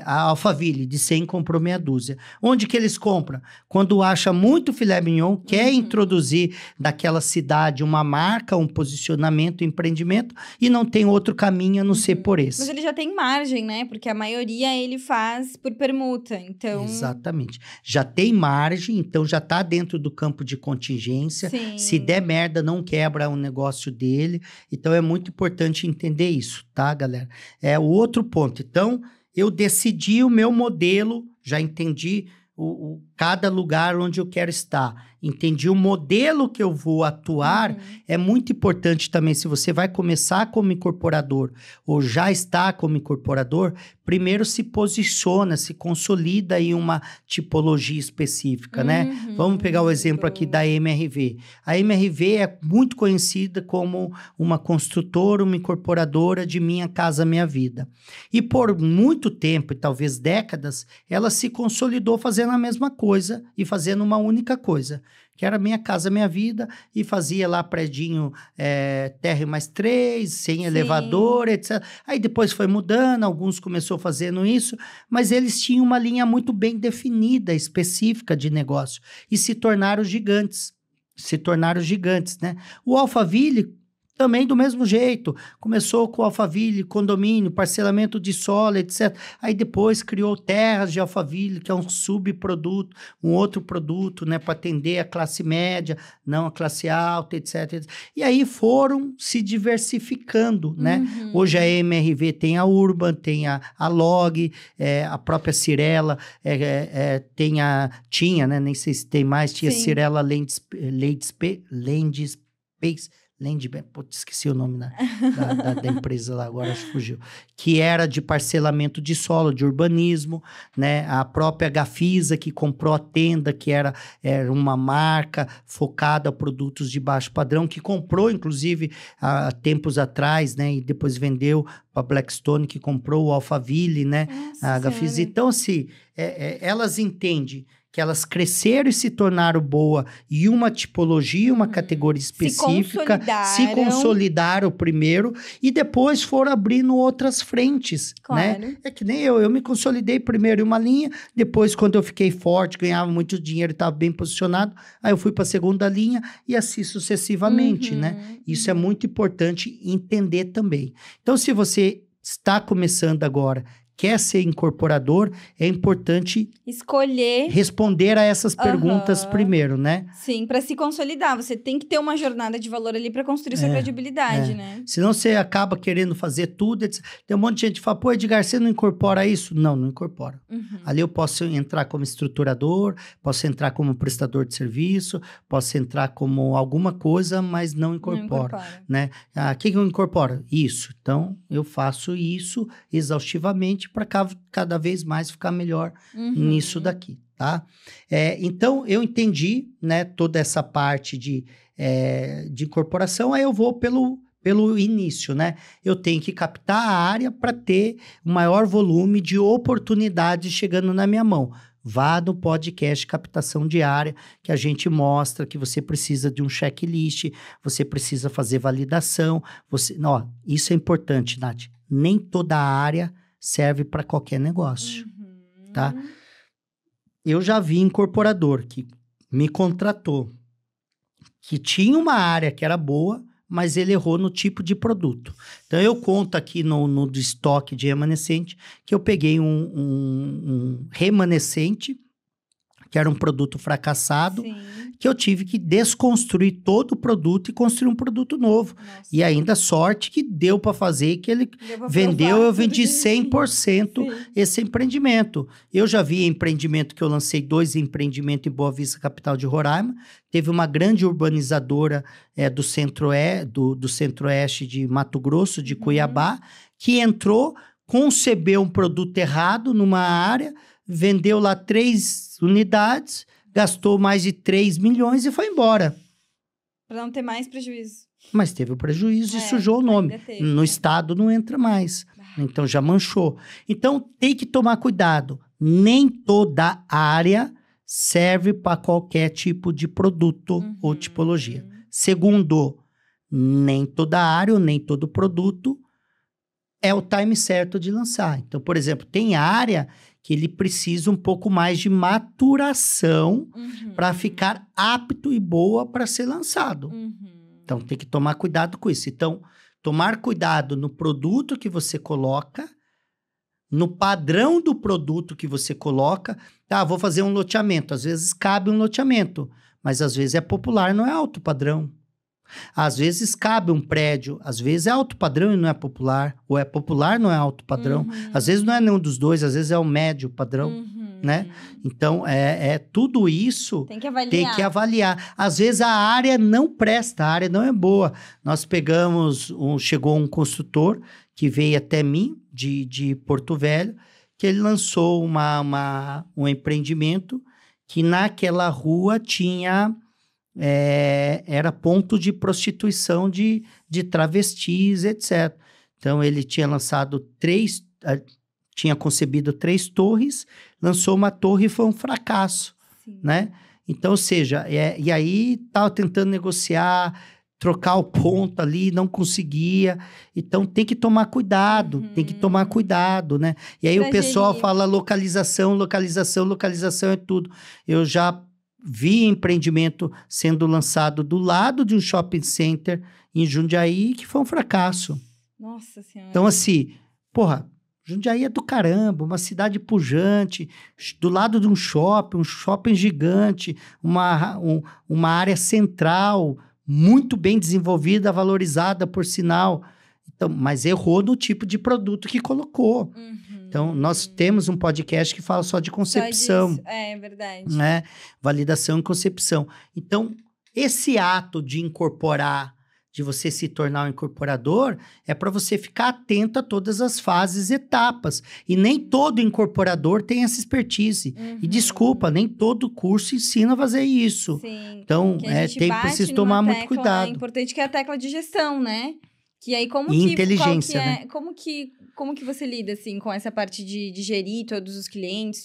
Speaker 3: A Alphaville, de 100 comprou meia dúzia. Onde que eles compram? Quando acha muito filé mignon, quer introduzir daquela cidade uma marca, um posicionamento, um empreendimento, e não tem outro caminho a não ser por esse.
Speaker 2: Mas ele já tem margem, né? Porque a maioria ele faz por permuta, então...
Speaker 3: Exatamente. Já tem margem, então já está dentro do campo de contingência.
Speaker 2: Sim.
Speaker 3: Se der merda, não quebra o negócio dele. Então, é muito importante entender isso, tá, galera? O outro ponto. Então, eu decidi o meu modelo, já entendi cada lugar onde eu quero estar. Entendi o modelo que eu vou atuar. É muito importante também, se você vai começar como incorporador ou já está como incorporador, primeiro se posiciona, se consolida em uma tipologia específica, né? Vamos pegar o exemplo aqui da MRV. A MRV é muito conhecida como uma construtora, uma incorporadora de Minha Casa Minha Vida. E por muito tempo, e talvez décadas, ela se consolidou fazendo a mesma coisa e fazendo uma única coisa, que era Minha Casa Minha Vida, e fazia lá predinho TR+3, sem elevador, etc. Aí depois foi mudando, alguns começou fazendo isso, mas eles tinham uma linha muito bem definida, específica de negócio, e se tornaram gigantes, né? O Alphaville também do mesmo jeito, começou com Alphaville, condomínio, parcelamento de solo, etc. Aí depois criou Terras de Alphaville, que é um subproduto, um outro produto, né, para atender a classe média, não a classe alta, etc. E aí foram se diversificando, né? Hoje a MRV tem a Urban, tem a Log, a própria Cirela, tinha, né, nem sei se tem mais, tinha Cirela esqueci o nome da empresa lá, agora fugiu. Que era de parcelamento de solo, de urbanismo, né? A própria Gafisa, que comprou a Tenda, que era uma marca focada a produtos de baixo padrão, que comprou, inclusive, há tempos atrás, né? E depois vendeu para Blackstone, que comprou o Alphaville, né?
Speaker 2: Nossa,
Speaker 3: a Gafisa. Então, assim, elas entendem que elas cresceram e se tornaram boa em uma tipologia, uma categoria específica, se consolidaram primeiro e depois foram abrindo outras frentes, né? É que nem eu me consolidei primeiro em uma linha, depois quando eu fiquei forte, ganhava muito dinheiro e estava bem posicionado, aí eu fui para a segunda linha e assim sucessivamente, né? Isso é muito importante entender também. Então, se você está começando agora, quer ser incorporador, é importante
Speaker 2: escolher,
Speaker 3: responder a essas perguntas primeiro, né?
Speaker 2: Sim, para se consolidar. Você tem que ter uma jornada de valor ali para construir sua credibilidade, né?
Speaker 3: Senão você acaba querendo fazer tudo. Etc. Tem um monte de gente que fala, pô, Edgar, você não incorpora isso? Não incorpora. Ali eu posso entrar como estruturador, posso entrar como prestador de serviço, posso entrar como alguma coisa, mas não incorporo, né? O que eu incorporo? Isso. Então, eu faço isso exaustivamente para cada vez mais ficar melhor nisso daqui, tá? Então, eu entendi, né, toda essa parte de incorporação, aí eu vou pelo início, né? Eu tenho que captar a área para ter o maior volume de oportunidades chegando na minha mão. vá no podcast Captação Diária, que a gente mostra que você precisa de um checklist, você precisa fazer validação. Isso é importante, Nath. Nem toda área serve para qualquer negócio, tá? Eu já vi incorporador que me contratou, que tinha uma área que era boa, mas ele errou no tipo de produto. Então, eu conto aqui no estoque de remanescente que eu peguei um remanescente, que era um produto fracassado,
Speaker 2: Sim.
Speaker 3: que eu tive que desconstruir todo o produto e construir um produto novo.
Speaker 2: Nossa.
Speaker 3: E ainda sorte que deu para fazer, que ele
Speaker 2: Deu pra
Speaker 3: vendeu,
Speaker 2: provar
Speaker 3: eu vendi
Speaker 2: tudo direitinho.
Speaker 3: 100%
Speaker 2: Sim.
Speaker 3: esse empreendimento. Eu já vi empreendimento que eu lancei 2 empreendimentos em Boa Vista, capital de Roraima. Teve uma grande urbanizadora do centro-oeste de Mato Grosso, de Cuiabá, que entrou, concebeu um produto errado numa área, vendeu lá 3 unidades, gastou mais de 3 milhões e foi embora.
Speaker 2: Para não ter mais prejuízo.
Speaker 3: Mas teve o prejuízo e
Speaker 2: É,
Speaker 3: sujou o nome.
Speaker 2: ainda teve,
Speaker 3: No
Speaker 2: né?
Speaker 3: estado não entra mais. Então já manchou. Então tem que tomar cuidado. Nem toda área serve para qualquer tipo de produto ou tipologia. Segundo, nem toda área ou nem todo produto é o time certo de lançar. Então, por exemplo, tem área que ele precisa um pouco mais de maturação para ficar apto e boa para ser lançado. Então, tem que tomar cuidado com isso. Então, tomar cuidado no produto que você coloca, no padrão do produto que você coloca. Ah, vou fazer um loteamento. Às vezes cabe um loteamento, mas às vezes é popular, não é alto padrão. Às vezes cabe um prédio, às vezes é alto padrão e não é popular, ou é popular e não é alto padrão. Às vezes não é nenhum dos dois, às vezes é o médio padrão, né? Então, tudo isso
Speaker 2: Tem que avaliar.
Speaker 3: tem que avaliar. Às vezes a área não presta, a área não é boa. Nós chegou um construtor que veio até mim, de Porto Velho, que ele lançou um empreendimento que naquela rua tinha... era ponto de prostituição de travestis, etc. Então, ele tinha lançado tinha concebido 3 torres, lançou uma torre e foi um fracasso, né? Então, ou seja, e aí estava tentando negociar, trocar o ponto ali, não conseguia. Então, tem que tomar cuidado, né? E aí
Speaker 2: Pra
Speaker 3: o pessoal
Speaker 2: gerir.
Speaker 3: fala localização é tudo. Eu já vi empreendimento sendo lançado do lado de um shopping center em Jundiaí, que foi um fracasso.
Speaker 2: Nossa Senhora.
Speaker 3: Então, assim, Jundiaí é do caramba, uma cidade pujante, do lado de um shopping gigante, uma área central, muito bem desenvolvida, valorizada, por sinal. Então, mas errou no tipo de produto que colocou. Então, nós temos um podcast que fala só de concepção.
Speaker 2: Só disso. É verdade.
Speaker 3: Né? Validação e concepção. Então, esse ato de incorporar, de você se tornar um incorporador, é para você ficar atento a todas as fases e etapas. E nem todo incorporador tem essa expertise. E desculpa, nem todo curso ensina a fazer isso.
Speaker 2: Sim.
Speaker 3: Então,
Speaker 2: Que a gente bate
Speaker 3: precisa
Speaker 2: numa
Speaker 3: tomar muito
Speaker 2: tecla
Speaker 3: cuidado.
Speaker 2: importante, que é a tecla de gestão, né? Que aí
Speaker 3: E inteligência,
Speaker 2: qual que é,
Speaker 3: né?
Speaker 2: Como que você lida, assim, com essa parte de gerir todos os clientes,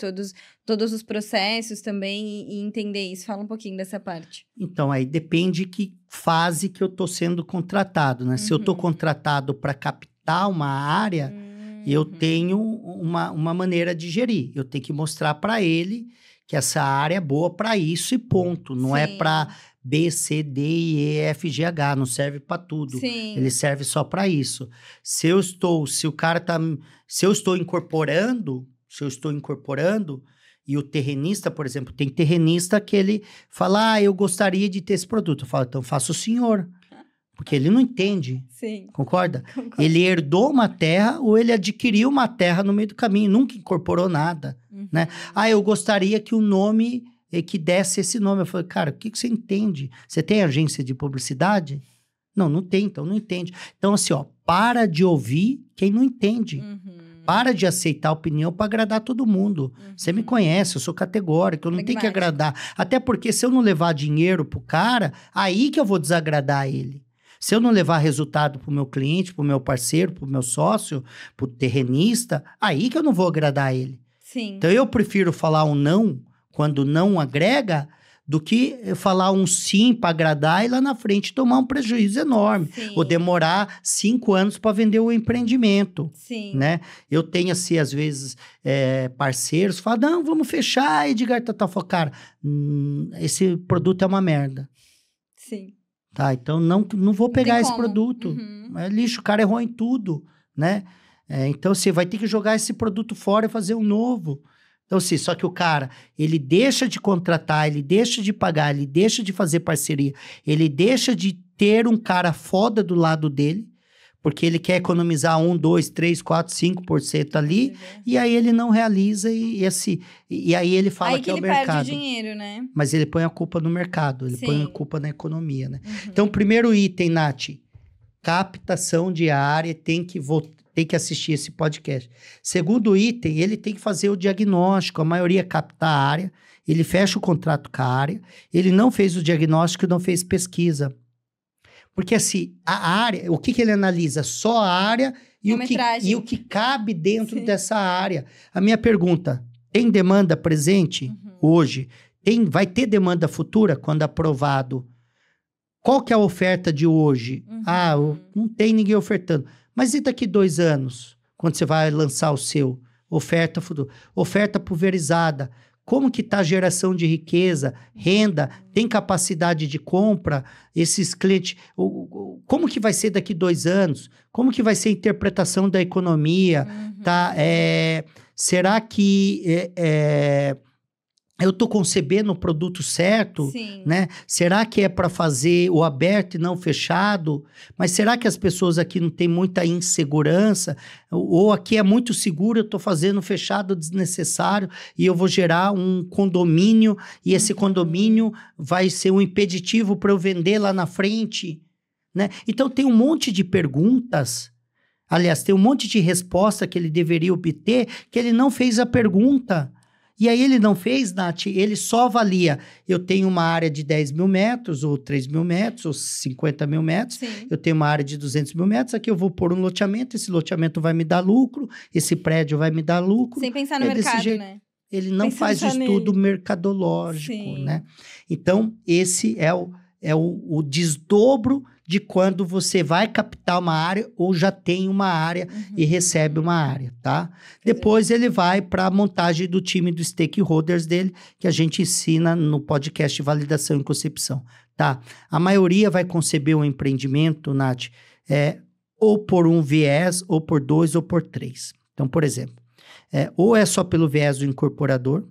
Speaker 2: todos os processos também e entender isso? Fala um pouquinho dessa parte.
Speaker 3: Então, aí depende que fase que eu estou sendo contratado, né? Se eu estou contratado para captar uma área, eu tenho uma maneira de gerir. Eu tenho que mostrar para ele que essa área é boa para isso e ponto. Não é para B, C, D, E, F, G, H. Não serve para tudo.
Speaker 2: Sim.
Speaker 3: Ele serve só para isso. Se eu estou incorporando, e o terrenista, por exemplo, tem terrenista que ele fala, eu gostaria de ter esse produto. Eu falo, então faça o senhor. Porque ele não entende.
Speaker 2: Sim.
Speaker 3: Concorda? Ele herdou uma terra ou ele adquiriu uma terra no meio do caminho, nunca incorporou nada, né? Eu gostaria que o nome, que desse esse nome. Eu falei, cara, o que você entende? Você tem agência de publicidade? Não tem, então não entende. Então, assim, para de ouvir quem não entende. Para de aceitar a opinião para agradar todo mundo. Você me conhece, eu sou categórico, eu não tenho que agradar. Até porque se eu não levar dinheiro pro cara, aí que eu vou desagradar ele. Se eu não levar resultado pro meu cliente, pro meu parceiro, pro meu sócio, pro terrenista, aí que eu não vou agradar ele.
Speaker 2: Sim.
Speaker 3: Então, eu prefiro falar um não, quando não agrega, do que falar um sim para agradar e lá na frente tomar um prejuízo enorme.
Speaker 2: Sim.
Speaker 3: Ou demorar 5 anos para vender o empreendimento.
Speaker 2: Sim.
Speaker 3: Né? Eu tenho, assim, às vezes, parceiros que falam, não, vamos fechar, Edgar, fala, cara, esse produto é uma merda.
Speaker 2: Sim.
Speaker 3: Tá, então não vou pegar esse
Speaker 2: como.
Speaker 3: produto.
Speaker 2: Uhum.
Speaker 3: É lixo, o cara errou em tudo, né? Então, você vai ter que jogar esse produto fora e fazer um novo. Então, assim, só que o cara, ele deixa de contratar, ele deixa de pagar, ele deixa de fazer parceria, ele deixa de ter um cara foda do lado dele, porque ele quer economizar 1, 2, 3, 4, 5% ali, e aí ele não realiza e aí ele fala
Speaker 2: aí
Speaker 3: que é o
Speaker 2: ele
Speaker 3: mercado.
Speaker 2: perde dinheiro, né?
Speaker 3: Mas ele põe a culpa no mercado, ele
Speaker 2: Sim.
Speaker 3: põe a culpa na economia, né?
Speaker 2: Uhum.
Speaker 3: Então, primeiro item, Nath, captação de área, tem que assistir esse podcast. Segundo item, ele tem que fazer o diagnóstico, a maioria capta a área, ele fecha o contrato com a área, ele não fez o diagnóstico, não fez pesquisa. Porque assim, a área, o que ele analisa? Só a área e o que cabe dentro
Speaker 2: Sim.
Speaker 3: dessa área. A minha pergunta, tem demanda presente hoje? Vai ter demanda futura quando aprovado? Qual que é a oferta de hoje? Não tem ninguém ofertando. Mas e daqui 2 anos, quando você vai lançar o seu? Oferta futura. Oferta pulverizada. Como que está a geração de riqueza, renda, tem capacidade de compra? Esses clientes, como que vai ser daqui 2 anos? Como que vai ser a interpretação da economia? Tá? Será que eu estou concebendo o produto certo?
Speaker 2: Sim.
Speaker 3: Né? Será que é para fazer o aberto e não fechado? Mas será que as pessoas aqui não têm muita insegurança? Ou aqui é muito seguro, eu estou fazendo fechado desnecessário e eu vou gerar um condomínio e esse condomínio vai ser um impeditivo para eu vender lá na frente? Né? Então, tem um monte de perguntas. Aliás, tem um monte de resposta que ele deveria obter que ele não fez a pergunta. E aí ele não fez, Nath, ele só avalia. Eu tenho uma área de 10 mil metros, ou 3 mil metros, ou 50 mil metros.
Speaker 2: Sim.
Speaker 3: Eu tenho uma área de 200 mil metros, aqui eu vou pôr um loteamento, esse loteamento vai me dar lucro, esse prédio vai me dar lucro.
Speaker 2: Sem pensar no mercado, né?
Speaker 3: Ele não
Speaker 2: Pensando
Speaker 3: faz o
Speaker 2: só
Speaker 3: estudo
Speaker 2: nele.
Speaker 3: mercadológico,
Speaker 2: Sim.
Speaker 3: né? Então, esse é o desdobro de quando você vai captar uma área ou já tem uma área e recebe uma área, tá? Depois ele vai para a montagem do time dos stakeholders dele, que a gente ensina no podcast Validação e Concepção, tá? A maioria vai conceber um empreendimento, Nath, ou por um viés, ou por 2, ou por 3. Então, por exemplo, ou é só pelo viés do incorporador,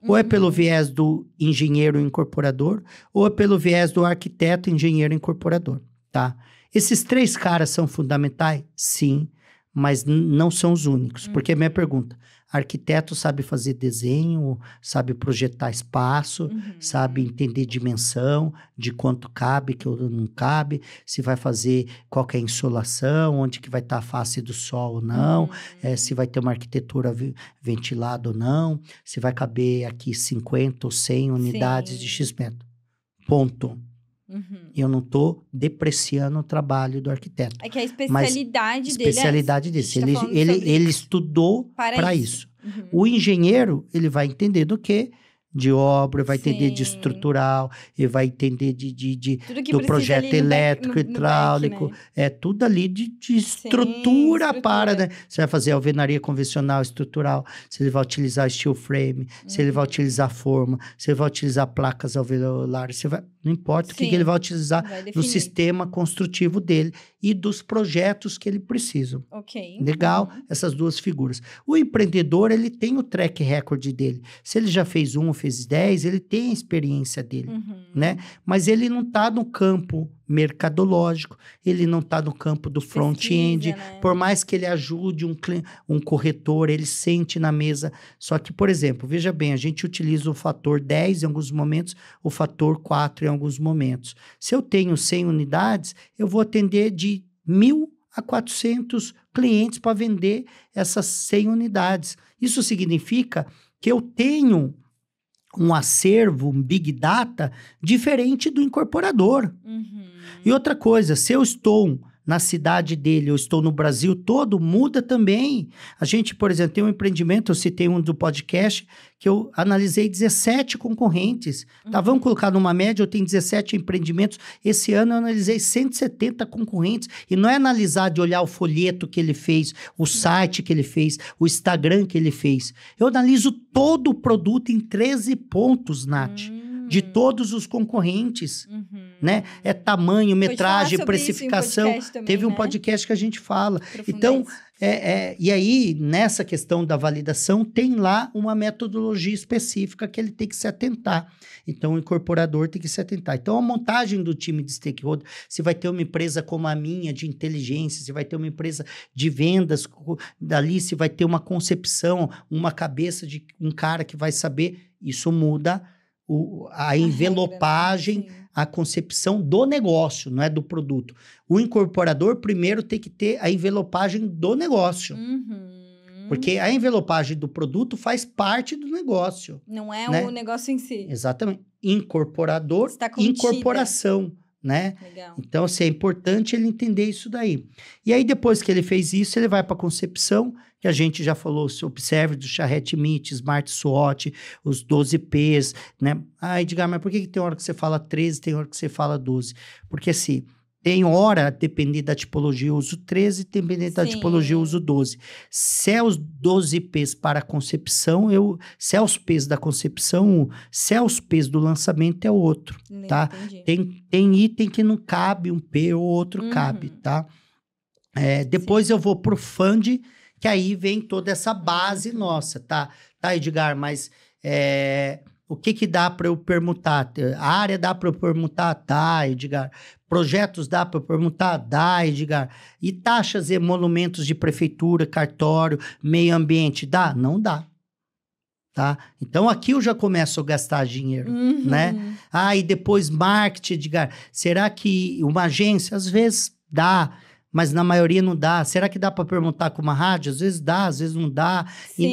Speaker 3: ou é pelo viés do engenheiro incorporador, ou é pelo viés do arquiteto engenheiro incorporador, tá? Esses 3 caras são fundamentais? Sim, mas não são os únicos. Porque a minha pergunta, arquiteto sabe fazer desenho, sabe projetar espaço, sabe entender dimensão, de quanto cabe, que não cabe, se vai fazer qual que é a insolação, onde que vai estar a face do sol ou não, se vai ter uma arquitetura ventilada ou não, se vai caber aqui 50 ou 100 unidades de X metro. Ponto. Eu não estou depreciando o trabalho do arquiteto.
Speaker 2: É que a especialidade dele
Speaker 3: especialidade desse. Ele estudou para isso. O engenheiro, ele vai entender do quê? De obra, vai entender de estrutural, ele vai entender do projeto elétrico, hidráulico.
Speaker 2: Back, né?
Speaker 3: É tudo ali de estrutura para, né? Você vai fazer alvenaria convencional, estrutural, se ele vai utilizar steel frame, se ele vai utilizar forma, se ele vai utilizar placas alveolares, não importa o que ele vai utilizar no sistema construtivo dele e dos projetos que ele precisa.
Speaker 2: Ok.
Speaker 3: Legal? Essas 2 figuras. O empreendedor, ele tem o track record dele. Se ele já fez 1 ou fez 10, ele tem a experiência dele, né? Mas ele não está no campo mercadológico, ele não está no campo do front-end, né? Por mais que ele ajude um corretor, ele sente na mesa. Só que, por exemplo, veja bem, a gente utiliza o fator 10 em alguns momentos, o fator 4 em alguns momentos. Se eu tenho 100 unidades, eu vou atender de 1.000 a 400 clientes para vender essas 100 unidades. Isso significa que eu tenho um acervo, um big data, diferente do incorporador. E outra coisa, se eu estou na cidade dele, eu estou no Brasil todo, muda também. A gente, por exemplo, tem um empreendimento, eu citei um do podcast, que eu analisei 17 concorrentes. Tá, vamos colocar numa média, eu tenho 17 empreendimentos. Esse ano eu analisei 170 concorrentes. E não é analisar de olhar o folheto que ele fez, o site que ele fez, o Instagram que ele fez. Eu analiso todo o produto em 13 pontos, Nath. De todos os concorrentes, né? É tamanho, metragem, precificação.
Speaker 2: Também,
Speaker 3: teve um podcast que a gente fala. Então, e aí, nessa questão da validação, tem lá uma metodologia específica que ele tem que se atentar. Então, o incorporador tem que se atentar. Então, a montagem do time de stakeholder, se vai ter uma empresa como a minha, de inteligência, se vai ter uma empresa de vendas, dali se vai ter uma concepção, uma cabeça de um cara que vai saber, isso muda a envelopagem,
Speaker 2: regra, né?
Speaker 3: a concepção do negócio, não é do produto. O incorporador primeiro tem que ter a envelopagem do negócio. Porque a envelopagem do produto faz parte do negócio.
Speaker 2: Não é
Speaker 3: né?
Speaker 2: o negócio em si.
Speaker 3: Exatamente. Incorporador,
Speaker 2: Está contida.
Speaker 3: Incorporação, né?
Speaker 2: Legal.
Speaker 3: Então, assim, é importante ele entender isso daí. E aí, depois que ele fez isso, ele vai para a concepção, que a gente já falou, se observe do Charrette Meet, Smart SWOT, os 12 Ps, né? Ah, Edgar, mas por que tem hora que você fala 13, tem hora que você fala 12? Porque, assim, tem hora, dependendo da tipologia, eu uso 13, dependendo da tipologia, eu uso 12. Se é os 12 Ps para a concepção, se é os Ps da concepção, se é os Ps do lançamento, é outro, tá? Tem item que não cabe um P ou outro cabe, tá? Depois eu vou pro Fund, que aí vem toda essa base nossa, tá? Tá, Edgar, mas o que dá para eu permutar? A área dá para eu permutar? Tá, Edgar. Projetos dá para eu permutar? Dá, Edgar. E taxas e emolumentos de prefeitura, cartório, meio ambiente, dá? Não dá. Tá? Então, aqui eu já começo a gastar dinheiro, né? Ah, e depois marketing, Edgar. Será que uma agência, às vezes, dá, mas na maioria não dá. Será que dá para permutar com uma rádio? Às vezes dá, às vezes não dá.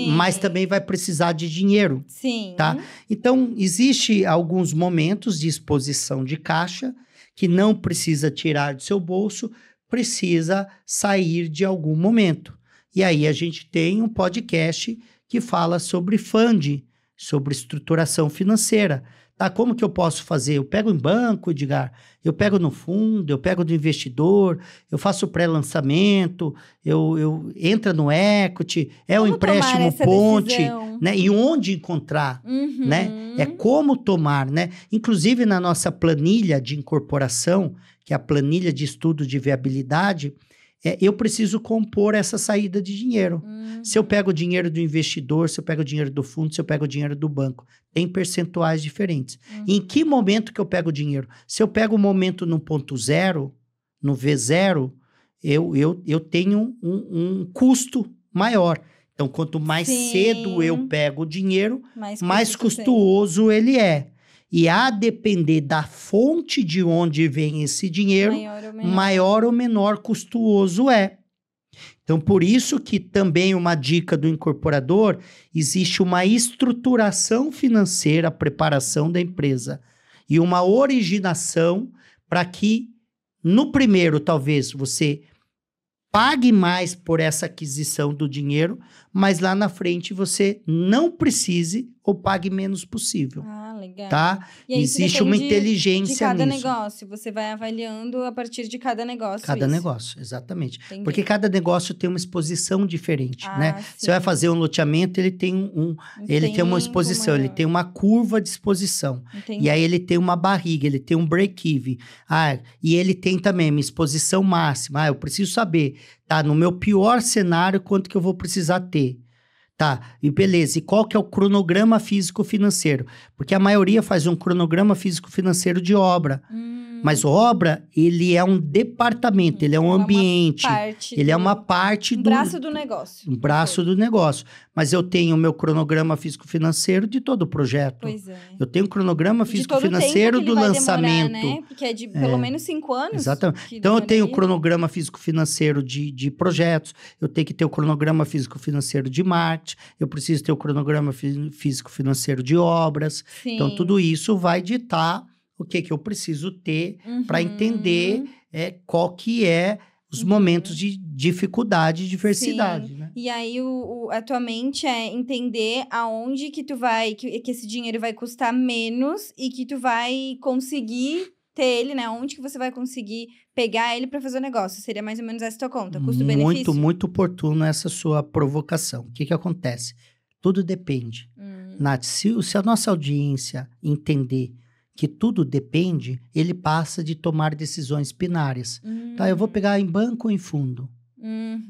Speaker 3: Mas também vai precisar de dinheiro.
Speaker 2: Sim.
Speaker 3: Tá? Então, existe alguns momentos de exposição de caixa que não precisa tirar do seu bolso, precisa sair de algum momento. E aí a gente tem um podcast que fala sobre fund, sobre estruturação financeira. Tá, como que eu posso fazer? Eu pego em banco, Edgar, eu pego no fundo, eu pego do investidor, eu faço pré-lançamento, eu entro no equity, o empréstimo ponte, né? E onde encontrar, né? É como tomar, né? Inclusive na nossa planilha de incorporação, que é a planilha de estudo de viabilidade, eu preciso compor essa saída de dinheiro. Se eu pego o dinheiro do investidor, se eu pego o dinheiro do fundo, se eu pego o dinheiro do banco, tem percentuais diferentes. Em que momento que eu pego o dinheiro? Se eu pego o momento no ponto zero, no V0, eu tenho um custo maior. Então, quanto mais cedo eu pego o dinheiro, mais custoso ele é. E a depender da fonte de onde vem esse dinheiro, maior ou menor custoso é. Então, por isso que também uma dica do incorporador, existe uma estruturação financeira, a preparação da empresa e uma originação para que, no primeiro, talvez, você pague mais por essa aquisição do dinheiro, mas lá na frente você não precise ou pague menos possível.
Speaker 2: Legal.
Speaker 3: Tá? Existe uma inteligência
Speaker 2: de cada
Speaker 3: nisso.
Speaker 2: negócio. Você vai avaliando a partir de cada negócio.
Speaker 3: Cada negócio, exatamente. Entendi. Porque cada negócio tem uma exposição diferente, né? Sim. Você vai fazer um loteamento, ele tem uma exposição, ele tem uma curva de exposição. Entendi. E aí ele tem uma barriga, ele tem um break-even. E ele tem também uma exposição máxima. Eu preciso saber, tá? No meu pior cenário, quanto que eu vou precisar ter? Tá, e beleza, e qual que é o cronograma físico-financeiro? Porque a maioria faz um cronograma físico-financeiro de obra. Mas obra, ele é um departamento, ele é um ambiente. Ele é uma parte do...
Speaker 2: Um braço do negócio.
Speaker 3: Um braço do negócio. Mas eu tenho o meu cronograma físico-financeiro de todo o projeto.
Speaker 2: Pois é.
Speaker 3: Eu tenho o cronograma físico-financeiro do lançamento.
Speaker 2: Demorar, né? Porque é de pelo menos 5 anos.
Speaker 3: Exatamente. Então, eu tenho o cronograma físico-financeiro de projetos, eu tenho que ter o cronograma físico-financeiro de marketing, eu preciso ter o cronograma físico-financeiro de obras. Sim. Então, tudo isso vai ditar o que eu preciso ter para entender qual que é os momentos de dificuldade e diversidade, né?
Speaker 2: E aí, a tua mente é entender aonde que tu vai, que esse dinheiro vai custar menos e que tu vai conseguir ter ele, né? Onde que você vai conseguir pegar ele para fazer o negócio. Seria mais ou menos essa tua conta, custo-benefício?
Speaker 3: Muito oportuno essa sua provocação. O que acontece? Tudo depende. Nath, se a nossa audiência entender que tudo depende, ele passa de tomar decisões binárias. Tá, eu vou pegar em banco ou em fundo?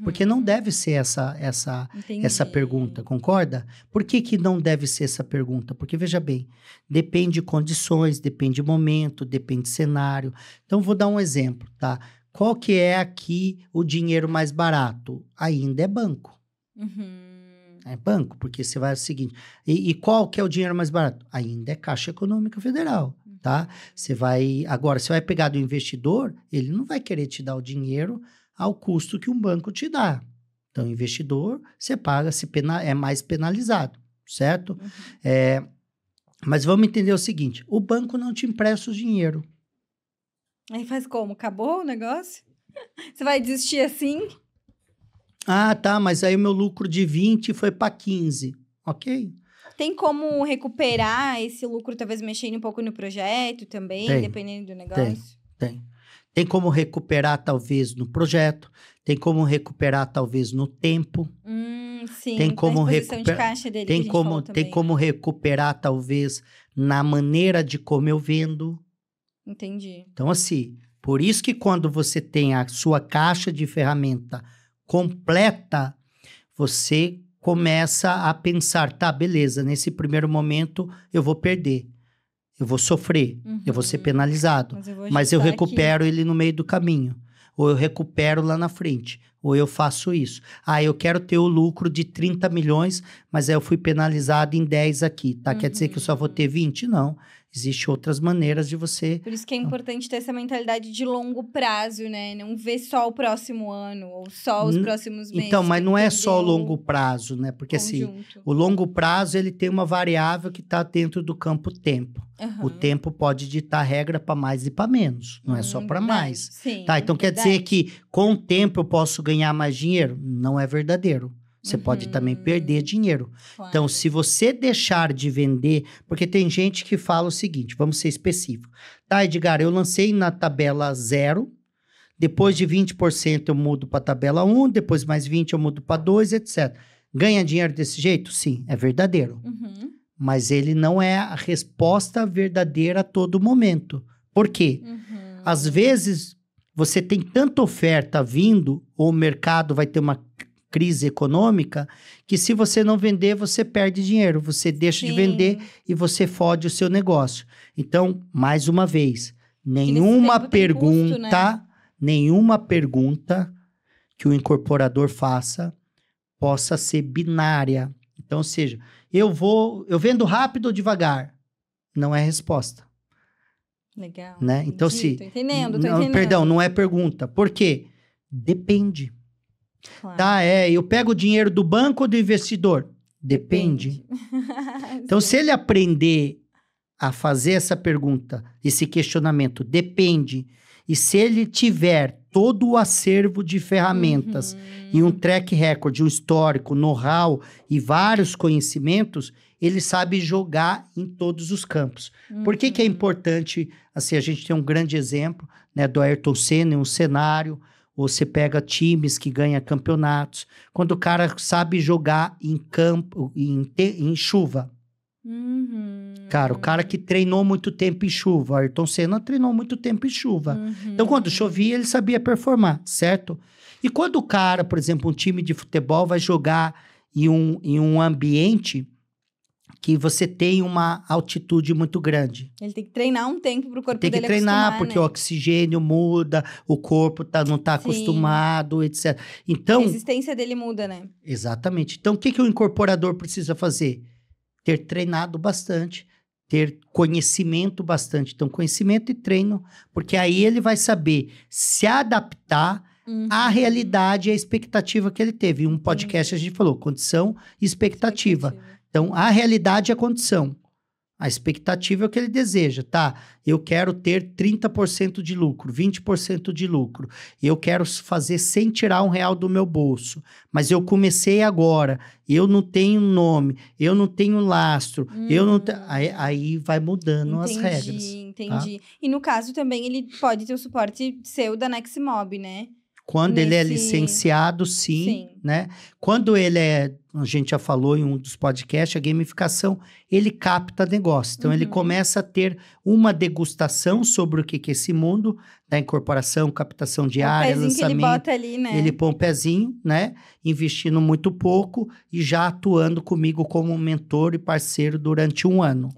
Speaker 3: Porque não deve ser essa pergunta, concorda? Por que não deve ser essa pergunta? Porque, veja bem, depende de condições, depende de momento, depende de cenário. Então, vou dar um exemplo, tá? Qual que é aqui o dinheiro mais barato? Ainda é banco. É banco, porque você vai o seguinte... E qual que é o dinheiro mais barato? Ainda é Caixa Econômica Federal, tá? Agora, você vai pegar do investidor, ele não vai querer te dar o dinheiro ao custo que um banco te dá. Então, o investidor, você paga, é mais penalizado, certo? Mas vamos entender o seguinte, o banco não te empresta o dinheiro.
Speaker 2: Aí faz como? Acabou o negócio? Você vai desistir assim?
Speaker 3: Ah, tá, mas aí o meu lucro de 20 foi para 15. Ok.
Speaker 2: Tem como recuperar esse lucro, talvez mexendo um pouco no projeto também, dependendo do negócio?
Speaker 3: Tem. Tem como recuperar, talvez, no projeto. Tem como recuperar, talvez, no tempo.
Speaker 2: Sim,
Speaker 3: tem como
Speaker 2: recuperar de caixa dele
Speaker 3: tem como recuperar, talvez, na maneira de como eu vendo.
Speaker 2: Entendi.
Speaker 3: Então, assim, por isso que quando você tem a sua caixa de ferramenta completa, você começa a pensar, tá, beleza, nesse primeiro momento eu vou perder, eu vou sofrer, eu vou ser penalizado, mas eu recupero ele no meio do caminho, ou eu recupero lá na frente, ou eu faço isso. Ah, eu quero ter o lucro de 30 milhões, mas aí eu fui penalizado em 10 aqui, tá? Quer dizer que eu só vou ter 20? Não. Existem outras maneiras de você...
Speaker 2: Por isso que é importante ter essa mentalidade de longo prazo, né? Não ver só o próximo ano ou só os próximos meses.
Speaker 3: Então, mas não é só o longo prazo, né? Porque assim, o longo prazo, ele tem uma variável que está dentro do campo tempo. O tempo pode ditar regra para mais e para menos. Não é só para mais.
Speaker 2: Sim,
Speaker 3: tá, então quer dizer que com o tempo eu posso ganhar mais dinheiro? Não é verdadeiro. Você pode também perder dinheiro. Claro. Então, se você deixar de vender... Porque tem gente que fala o seguinte, vamos ser específico. Tá, Edgar, eu lancei na tabela 0, depois de 20% eu mudo para a tabela 1, depois mais 20% eu mudo para 2, etc. Ganha dinheiro desse jeito? Sim, é verdadeiro. Mas ele não é a resposta verdadeira a todo momento. Por quê? Às vezes, você tem tanta oferta vindo, ou o mercado vai ter uma crise econômica, que se você não vender, você perde dinheiro. Você deixa de vender e você fode o seu negócio. Então, mais uma vez, nenhuma pergunta, custo, né? Nenhuma pergunta que o incorporador faça possa ser binária. Então, ou seja, eu vendo rápido ou devagar? Não é resposta.
Speaker 2: Legal.
Speaker 3: Né? Então, se...
Speaker 2: Tô entendendo.
Speaker 3: Perdão, não é pergunta. Por quê? Depende. Claro. Tá, eu pego o dinheiro do banco ou do investidor? Depende. Então, se ele aprender a fazer essa pergunta, esse questionamento, depende. E se ele tiver todo o acervo de ferramentas e um track record, um histórico, know-how e vários conhecimentos, ele sabe jogar em todos os campos. Por que é importante, assim, a gente tem um grande exemplo, né, do Ayrton Senna, um cenário... Você pega times que ganham campeonatos. Quando o cara sabe jogar em campo, em chuva. Cara, o cara que treinou muito tempo em chuva. Ayrton Senna treinou muito tempo em chuva. Então, quando chovia, ele sabia performar, certo? E quando o cara, por exemplo, um time de futebol vai jogar em um ambiente que você tem uma altitude muito grande.
Speaker 2: Ele tem que treinar um tempo para o corpo dele acostumar.
Speaker 3: Tem que treinar, porque o oxigênio muda, o corpo não está acostumado, etc. Então,
Speaker 2: a resistência dele muda, né?
Speaker 3: Exatamente. Então, o que o incorporador precisa fazer? Ter treinado bastante, ter conhecimento bastante. Então, conhecimento e treino, porque aí ele vai saber se adaptar à realidade e à expectativa que ele teve. Em um podcast a gente falou, condição e expectativa. Então, a realidade é a condição. A expectativa é o que ele deseja, tá? Eu quero ter 30% de lucro, 20% de lucro. Eu quero fazer sem tirar R$1 do meu bolso. Mas eu comecei agora, eu não tenho nome, eu não tenho lastro, eu não aí vai mudando as regras.
Speaker 2: Entendi. Tá? E no caso também ele pode ter o suporte seu da Nexmob, né?
Speaker 3: Quando ele é licenciado, sim, né? Quando ele a gente já falou em um dos podcasts, a gamificação, ele capta negócio. Então, ele começa a ter uma degustação sobre o que é esse mundo da incorporação, captação de área, lançamento.
Speaker 2: Que ele bota ali, né?
Speaker 3: Ele põe um pezinho, né? Investindo muito pouco e já atuando comigo como mentor e parceiro durante 1 ano.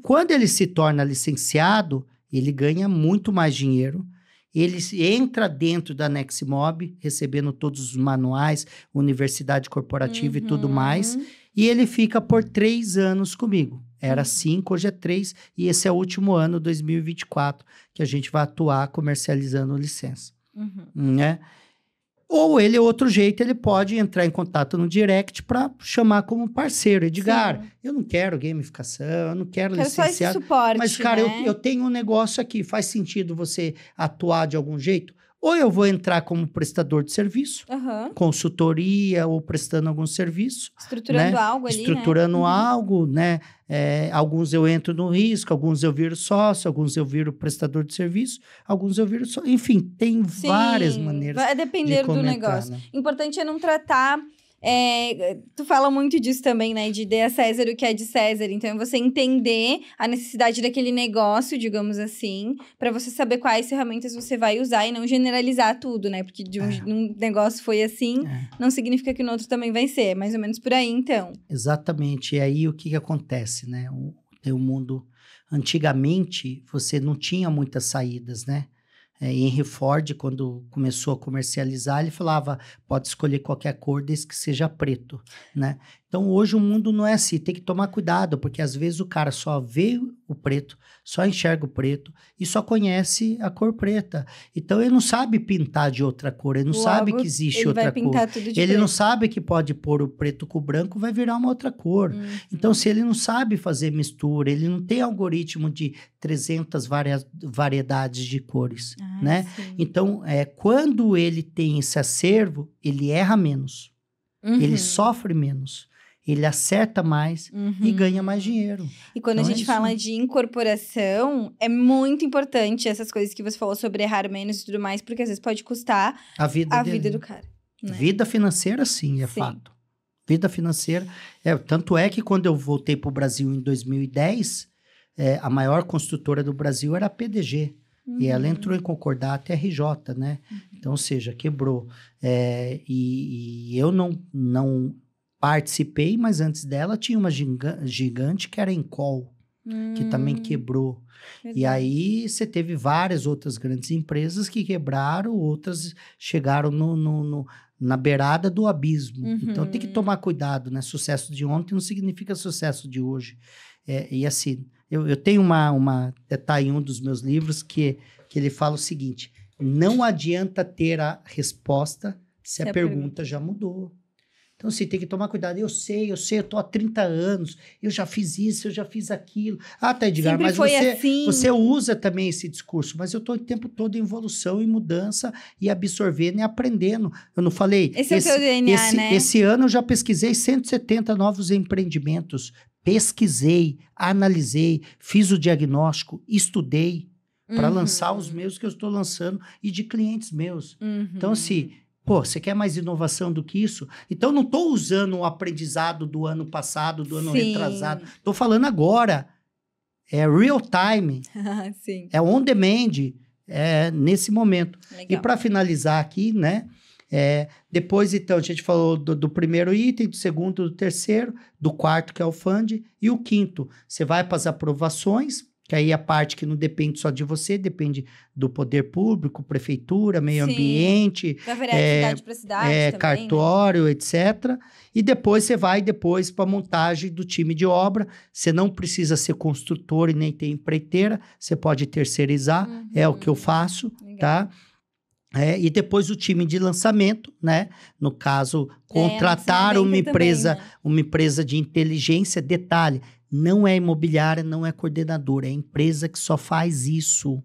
Speaker 3: Quando ele se torna licenciado, ele ganha muito mais dinheiro. Ele entra dentro da Nexmob, recebendo todos os manuais, universidade corporativa e tudo mais. E ele fica por 3 anos comigo. Era 5, hoje é 3. E esse é o último ano, 2024, que a gente vai atuar comercializando licença. Né? Ou ele, outro jeito, ele pode entrar em contato no direct para chamar como parceiro. Edgar, eu não quero gamificação, eu não quero licenciado.
Speaker 2: Só esse suporte,
Speaker 3: mas, cara,
Speaker 2: né?
Speaker 3: eu tenho um negócio aqui, faz sentido você atuar de algum jeito? Ou eu vou entrar como prestador de serviço, consultoria ou prestando algum serviço.
Speaker 2: Estruturando algo ali,
Speaker 3: Estruturando algo, né? Alguns eu entro no risco, alguns eu viro sócio, alguns eu viro prestador de serviço, alguns eu viro sócio. Enfim, tem várias maneiras.
Speaker 2: Vai depender do negócio. Né? Importante é não tratar... tu fala muito disso também, né? De dê a César o que é de César. Então, é você entender a necessidade daquele negócio, digamos assim, para você saber quais ferramentas você vai usar e não generalizar tudo, né? Porque de um negócio foi assim, não significa que no outro também vai ser. Mais ou menos por aí, então.
Speaker 3: Exatamente. E aí, o que acontece, né? Tem um mundo... Antigamente, você não tinha muitas saídas, né? Henry Ford, quando começou a comercializar, ele falava, pode escolher qualquer cor desde que seja preto, né? Então, hoje o mundo não é assim, tem que tomar cuidado, porque às vezes o cara só vê o preto, só enxerga o preto e só conhece a cor preta. Então, ele não sabe pintar de outra cor, ele não sabe que existe outra cor. Ele não sabe que pode pôr o preto com o branco, vai virar uma outra cor. Então, se ele não sabe fazer mistura, ele não tem algoritmo de 300 variedades de cores, né? Sim. Então, quando ele tem esse acervo, ele erra menos, ele sofre menos. Ele acerta mais e ganha mais dinheiro.
Speaker 2: E quando a gente fala de incorporação, é muito importante essas coisas que você falou sobre errar menos e tudo mais, porque às vezes pode custar a vida do cara. Né?
Speaker 3: Vida financeira, sim, fato. Vida financeira. Tanto é que quando eu voltei para o Brasil em 2010, a maior construtora do Brasil era a PDG. E ela entrou em concordata RJ, né? Então, ou seja, quebrou. E eu não participei, mas antes dela tinha uma gigante que era a Encol, que também quebrou. Verdade. E aí você teve várias outras grandes empresas que quebraram, outras chegaram na beirada do abismo. Então tem que tomar cuidado, né? Sucesso de ontem não significa sucesso de hoje. E assim, eu tenho tá em um dos meus livros que ele fala o seguinte, não adianta ter a resposta se a pergunta já mudou. Então, assim, tem que tomar cuidado. Eu sei, eu tô há 30 anos, eu já fiz isso, eu já fiz aquilo. Ah, tá, Edgar, mas você usa também esse discurso, mas eu tô o tempo todo em evolução, em mudança, e absorvendo e aprendendo. Eu não falei...
Speaker 2: Esse é o teu DNA, né?
Speaker 3: Esse ano eu já pesquisei 170 novos empreendimentos. Pesquisei, analisei, fiz o diagnóstico, estudei para lançar os meus que eu estou lançando e de clientes meus. Então, assim... Pô, você quer mais inovação do que isso? Então, não estou usando o aprendizado do ano passado, do ano retrasado. Estou falando agora. É real time.
Speaker 2: Sim.
Speaker 3: É on demand. É nesse momento. Legal. E para finalizar aqui, né? Depois, então, a gente falou do primeiro item, do segundo, do terceiro, do quarto, que é o fund, e o quinto. Você vai para as aprovações, que aí é a parte que não depende só de você, depende do poder público, prefeitura, meio ambiente,
Speaker 2: da vereadora para a cidade também,
Speaker 3: cartório,
Speaker 2: né?
Speaker 3: etc. E depois você vai para a montagem do time de obra. Você não precisa ser construtor e nem ter empreiteira, você pode terceirizar, é o que eu faço, tá? E depois o time de lançamento, né? No caso, contratar uma empresa de inteligência. Detalhe, Não é imobiliária, não é coordenadora, é empresa que só faz isso.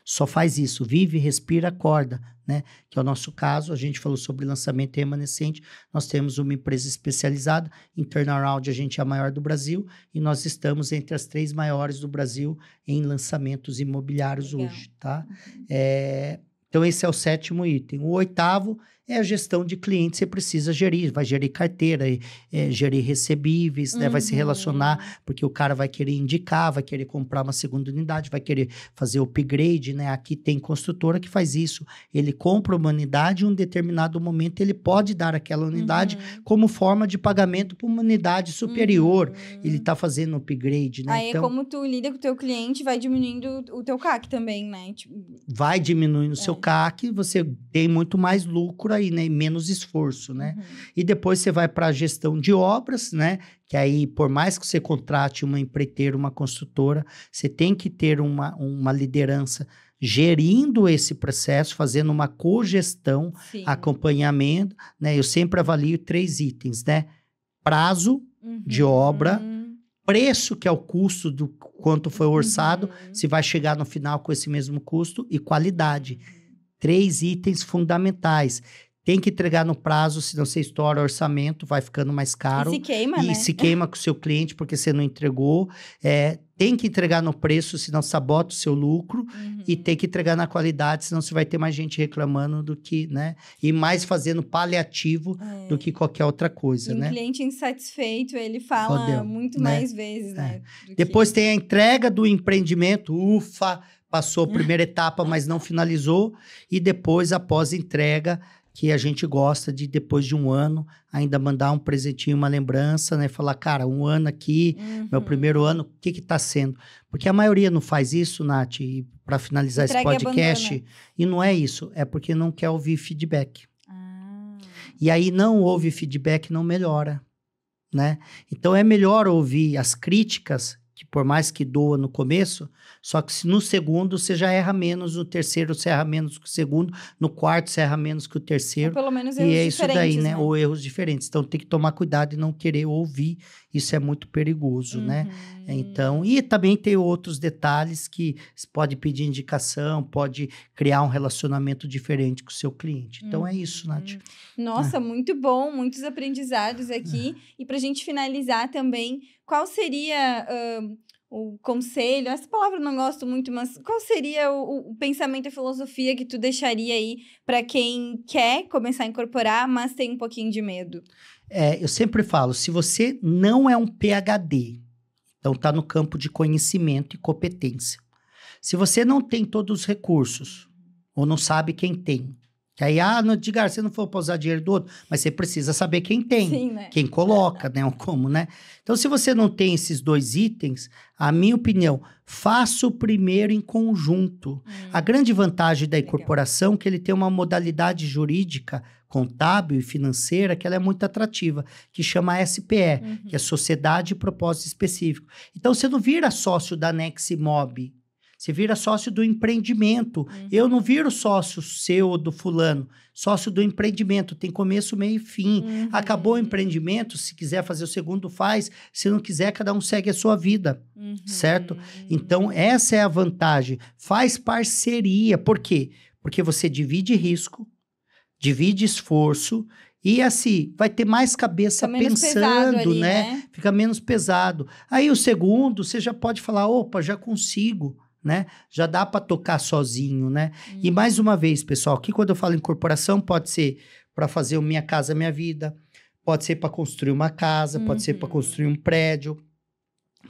Speaker 3: Só faz isso, vive, respira, acorda, né? Que é o nosso caso, a gente falou sobre lançamento remanescente, nós temos uma empresa especializada, em turnaround a gente é a maior do Brasil, e nós estamos entre as 3 maiores do Brasil em lançamentos imobiliários hoje, tá? Então esse é o 7º item. O 8º é a gestão de clientes, você precisa gerir, vai gerir carteira, gerir recebíveis, né? Vai se relacionar, porque o cara vai querer indicar, vai querer comprar uma segunda unidade, vai querer fazer upgrade, né? Aqui tem construtora que faz isso, ele compra uma unidade, em um determinado momento ele pode dar aquela unidade como forma de pagamento para uma unidade superior, ele está fazendo upgrade, né?
Speaker 2: Aí
Speaker 3: então,
Speaker 2: é como tu lida com o teu cliente, vai diminuindo o teu CAC também, né? Tipo,
Speaker 3: vai diminuindo o seu CAC, você tem muito mais lucro aí, né? E menos esforço, né? E depois você vai para a gestão de obras, né? Que aí, por mais que você contrate uma empreiteira, uma construtora, você tem que ter uma liderança gerindo esse processo, fazendo uma cogestão, acompanhamento, né? Eu sempre avalio 3 itens, né? Prazo de obra, preço, que é o custo do quanto foi orçado, se vai chegar no final com esse mesmo custo, e qualidade. 3 itens fundamentais. Tem que entregar no prazo, senão você estoura o orçamento, vai ficando mais caro.
Speaker 2: E se queima, né?
Speaker 3: E se queima com o seu cliente porque você não entregou. Tem que entregar no preço, senão sabota o seu lucro. E tem que entregar na qualidade, senão você vai ter mais gente reclamando do que, né? E mais fazendo paliativo do que qualquer outra coisa,
Speaker 2: e
Speaker 3: né?
Speaker 2: um cliente insatisfeito, ele fala muito mais vezes, né?
Speaker 3: Depois tem a entrega do empreendimento, passou a primeira etapa, mas não finalizou. E depois, após a entrega, que a gente gosta de, depois de 1 ano, ainda mandar um presentinho, uma lembrança, né? Falar, cara, 1 ano aqui, meu primeiro ano, o que tá sendo? Porque a maioria não faz isso, Nath, para finalizar esse podcast. E não é isso, é porque não quer ouvir feedback. E aí, não ouve feedback, não melhora, né? Então, é melhor ouvir as críticas, que por mais que doa no começo, só que se no segundo você já erra menos, no terceiro você erra menos que o segundo, no quarto você erra menos que o terceiro.
Speaker 2: Ou pelo menos erros
Speaker 3: e é isso daí, né?
Speaker 2: né?
Speaker 3: Ou erros diferentes. Então tem que tomar cuidado e não querer ouvir. Isso é muito perigoso, né? Então, e também tem outros detalhes que você pode pedir indicação, pode criar um relacionamento diferente com o seu cliente. Então é isso, Nath.
Speaker 2: Nossa, muito bom, muitos aprendizados aqui. E pra gente finalizar também, qual seria o conselho? Essa palavra eu não gosto muito, mas qual seria o pensamento e filosofia que tu deixaria aí para quem quer começar a incorporar, mas tem um pouquinho de medo?
Speaker 3: Eu sempre falo, se você não é um PhD, então está no campo de conhecimento e competência. Se você não tem todos os recursos, ou não sabe quem tem, que aí, Edgar, você não for para usar dinheiro do outro, mas você precisa saber quem tem,
Speaker 2: Sim, né?
Speaker 3: quem coloca, né, ou como, né? Então, se você não tem esses 2 itens, a minha opinião, faça o primeiro em conjunto. A grande vantagem da incorporação é que ele tem uma modalidade jurídica, contábil e financeira, que ela é muito atrativa, que chama SPE, que é Sociedade de Propósito Específico. Então, você não vira sócio da Neximob, você vira sócio do empreendimento. Eu não viro sócio seu ou do fulano. Sócio do empreendimento. Tem começo, meio e fim. Acabou o empreendimento, se quiser fazer o segundo, faz. Se não quiser, cada um segue a sua vida. Certo? Então, essa é a vantagem. Faz parceria. Por quê? Porque você divide risco, divide esforço e assim, vai ter mais cabeça pensando, ali, né? Fica menos pesado. Aí o segundo, você já pode falar, opa, já consigo. Né? Já dá para tocar sozinho, né? E mais uma vez, pessoal, aqui quando eu falo incorporação, pode ser para fazer o Minha Casa Minha Vida, pode ser para construir uma casa, pode ser para construir um prédio,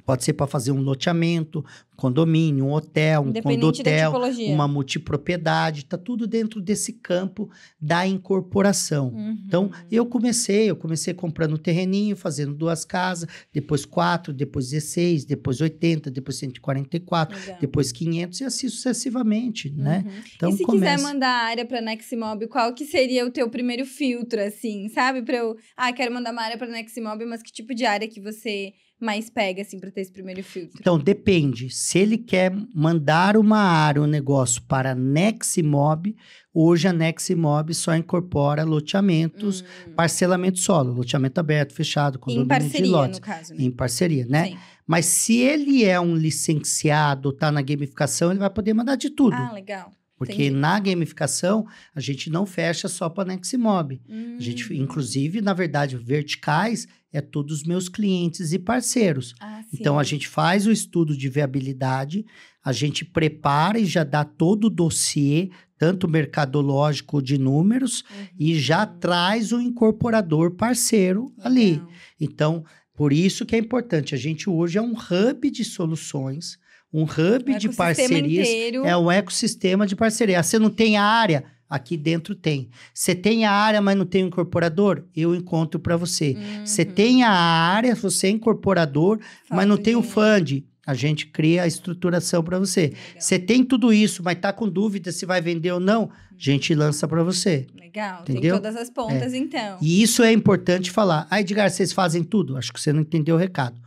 Speaker 3: pode ser para fazer um loteamento, um condomínio, um hotel, um condotel, uma multipropriedade, tá tudo dentro desse campo da incorporação. Então, eu comecei comprando um terreninho, fazendo 2 casas, depois 4, depois 16, depois 80, depois 144, depois 500 e assim sucessivamente, né? Então,
Speaker 2: e se quiser mandar a área para Neximob, qual que seria o teu primeiro filtro, assim, sabe? Para eu, quero mandar uma área para Neximob, mas que tipo de área que você mais pega, assim, para ter esse primeiro filtro?
Speaker 3: Então, depende. Se ele quer mandar uma área, um negócio para a Neximob, hoje a Neximob só incorpora loteamentos, parcelamento solo, loteamento aberto, fechado, condomínio
Speaker 2: Em parceria,
Speaker 3: de lotes.
Speaker 2: no caso, né?
Speaker 3: Em parceria, né?
Speaker 2: Sim.
Speaker 3: Mas se ele é um licenciado, tá na gamificação, ele vai poder mandar de tudo.
Speaker 2: Ah, legal.
Speaker 3: Porque
Speaker 2: Entendi.
Speaker 3: na gamificação, a gente não fecha só para Neximob. A gente, inclusive, na verdade, verticais é todos os meus clientes e parceiros.
Speaker 2: Ah, sim.
Speaker 3: Então, a gente faz o estudo de viabilidade, a gente prepara e já dá todo o dossiê, tanto mercadológico de números, e já traz o incorporador parceiro ali.
Speaker 2: Legal.
Speaker 3: Então, por isso que é importante. A gente hoje é um hub de soluções, um hub
Speaker 2: O
Speaker 3: de
Speaker 2: ecossistema
Speaker 3: parcerias.
Speaker 2: inteiro.
Speaker 3: É um ecossistema de parceria. Você não tem a área? Aqui dentro tem. Você tem a área, mas não tem o incorporador? Eu encontro para você. Você tem a área, você é incorporador, mas não tem o fund? A gente cria a estruturação para você.
Speaker 2: Legal.
Speaker 3: Você tem tudo isso, mas tá com dúvida se vai vender ou não? A gente lança para você.
Speaker 2: Legal.
Speaker 3: Entendeu?
Speaker 2: Tem todas as pontas, então.
Speaker 3: E isso é importante falar. Ah, Edgar, vocês fazem tudo? Acho que você não entendeu o recado.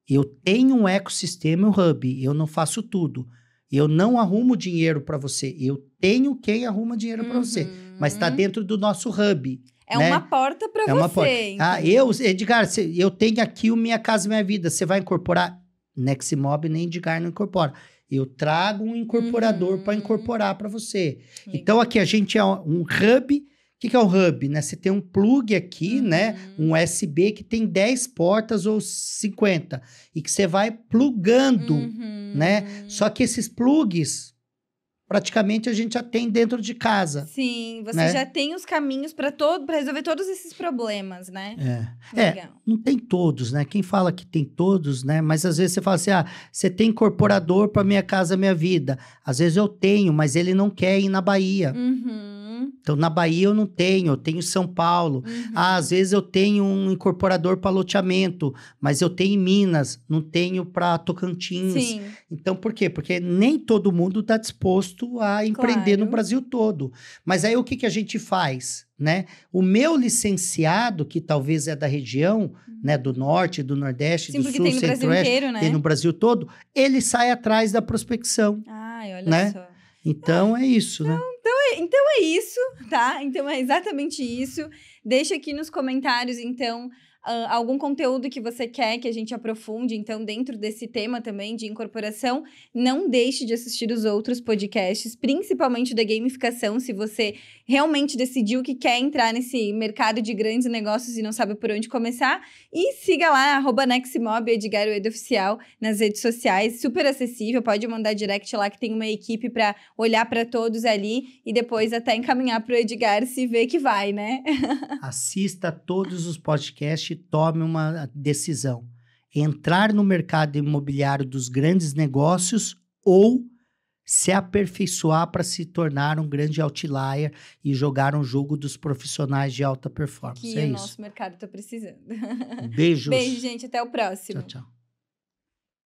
Speaker 3: Eu tenho um ecossistema, um hub. Eu não faço tudo. Eu não arrumo dinheiro para você. Eu tenho quem arruma dinheiro para você. Mas está dentro do nosso hub.
Speaker 2: É
Speaker 3: né?
Speaker 2: uma porta para
Speaker 3: É
Speaker 2: você.
Speaker 3: uma porta. Ah,
Speaker 2: então.
Speaker 3: Edgar, eu tenho aqui o Minha Casa Minha Vida. Você vai incorporar? Neximob nem Edgar não incorpora. Eu trago um incorporador para incorporar para você.
Speaker 2: Legal.
Speaker 3: Então, aqui a gente é um hub. O que é um hub? Né? Você tem um plug aqui, né? Um USB que tem 10 portas ou 50. E que você vai plugando, né? Só que esses plugs, praticamente a gente já tem dentro de casa.
Speaker 2: Sim, você
Speaker 3: né?
Speaker 2: já tem os caminhos para resolver todos esses problemas, né?
Speaker 3: É, não tem todos, né? Quem fala que tem todos, né? Mas às vezes você fala assim, você tem incorporador para Minha Casa Minha Vida. Às vezes eu tenho, mas ele não quer ir na Bahia. Então, na Bahia eu tenho em São Paulo. Às vezes eu tenho um incorporador para loteamento, mas eu tenho em Minas, não tenho para Tocantins.
Speaker 2: Sim.
Speaker 3: Então, por quê? Porque nem todo mundo está disposto a empreender no Brasil todo. Mas aí o que a gente faz, né? O meu licenciado, que talvez é da região, né? Do Norte, do Nordeste,
Speaker 2: Sim,
Speaker 3: do
Speaker 2: porque
Speaker 3: Sul,
Speaker 2: tem no Brasil
Speaker 3: Centro-Oeste,
Speaker 2: inteiro, né?
Speaker 3: tem no Brasil todo, ele sai atrás da prospecção.
Speaker 2: Ai, olha
Speaker 3: né?
Speaker 2: só.
Speaker 3: Então, é isso, né?
Speaker 2: Então é isso, tá? Então é exatamente isso. Deixa aqui nos comentários, então, algum conteúdo que você quer que a gente aprofunde, então, dentro desse tema também de incorporação. Não deixe de assistir os outros podcasts, principalmente da gamificação, se você realmente decidiu que quer entrar nesse mercado de grandes negócios e não sabe por onde começar. E siga lá, @Neximob, Edgar Ueda Oficial, nas redes sociais, super acessível, pode mandar direct lá que tem uma equipe para olhar para todos ali e depois até encaminhar para o Edgar se vê que vai, né?
Speaker 3: Assista todos os podcasts e tome uma decisão. Entrar no mercado imobiliário dos grandes negócios ou se aperfeiçoar para se tornar um grande outlier e jogar um jogo dos profissionais de alta performance.
Speaker 2: Que
Speaker 3: é
Speaker 2: o
Speaker 3: isso.
Speaker 2: nosso mercado está precisando.
Speaker 3: Beijos.
Speaker 2: Beijo, gente. Até o próximo.
Speaker 3: Tchau, tchau.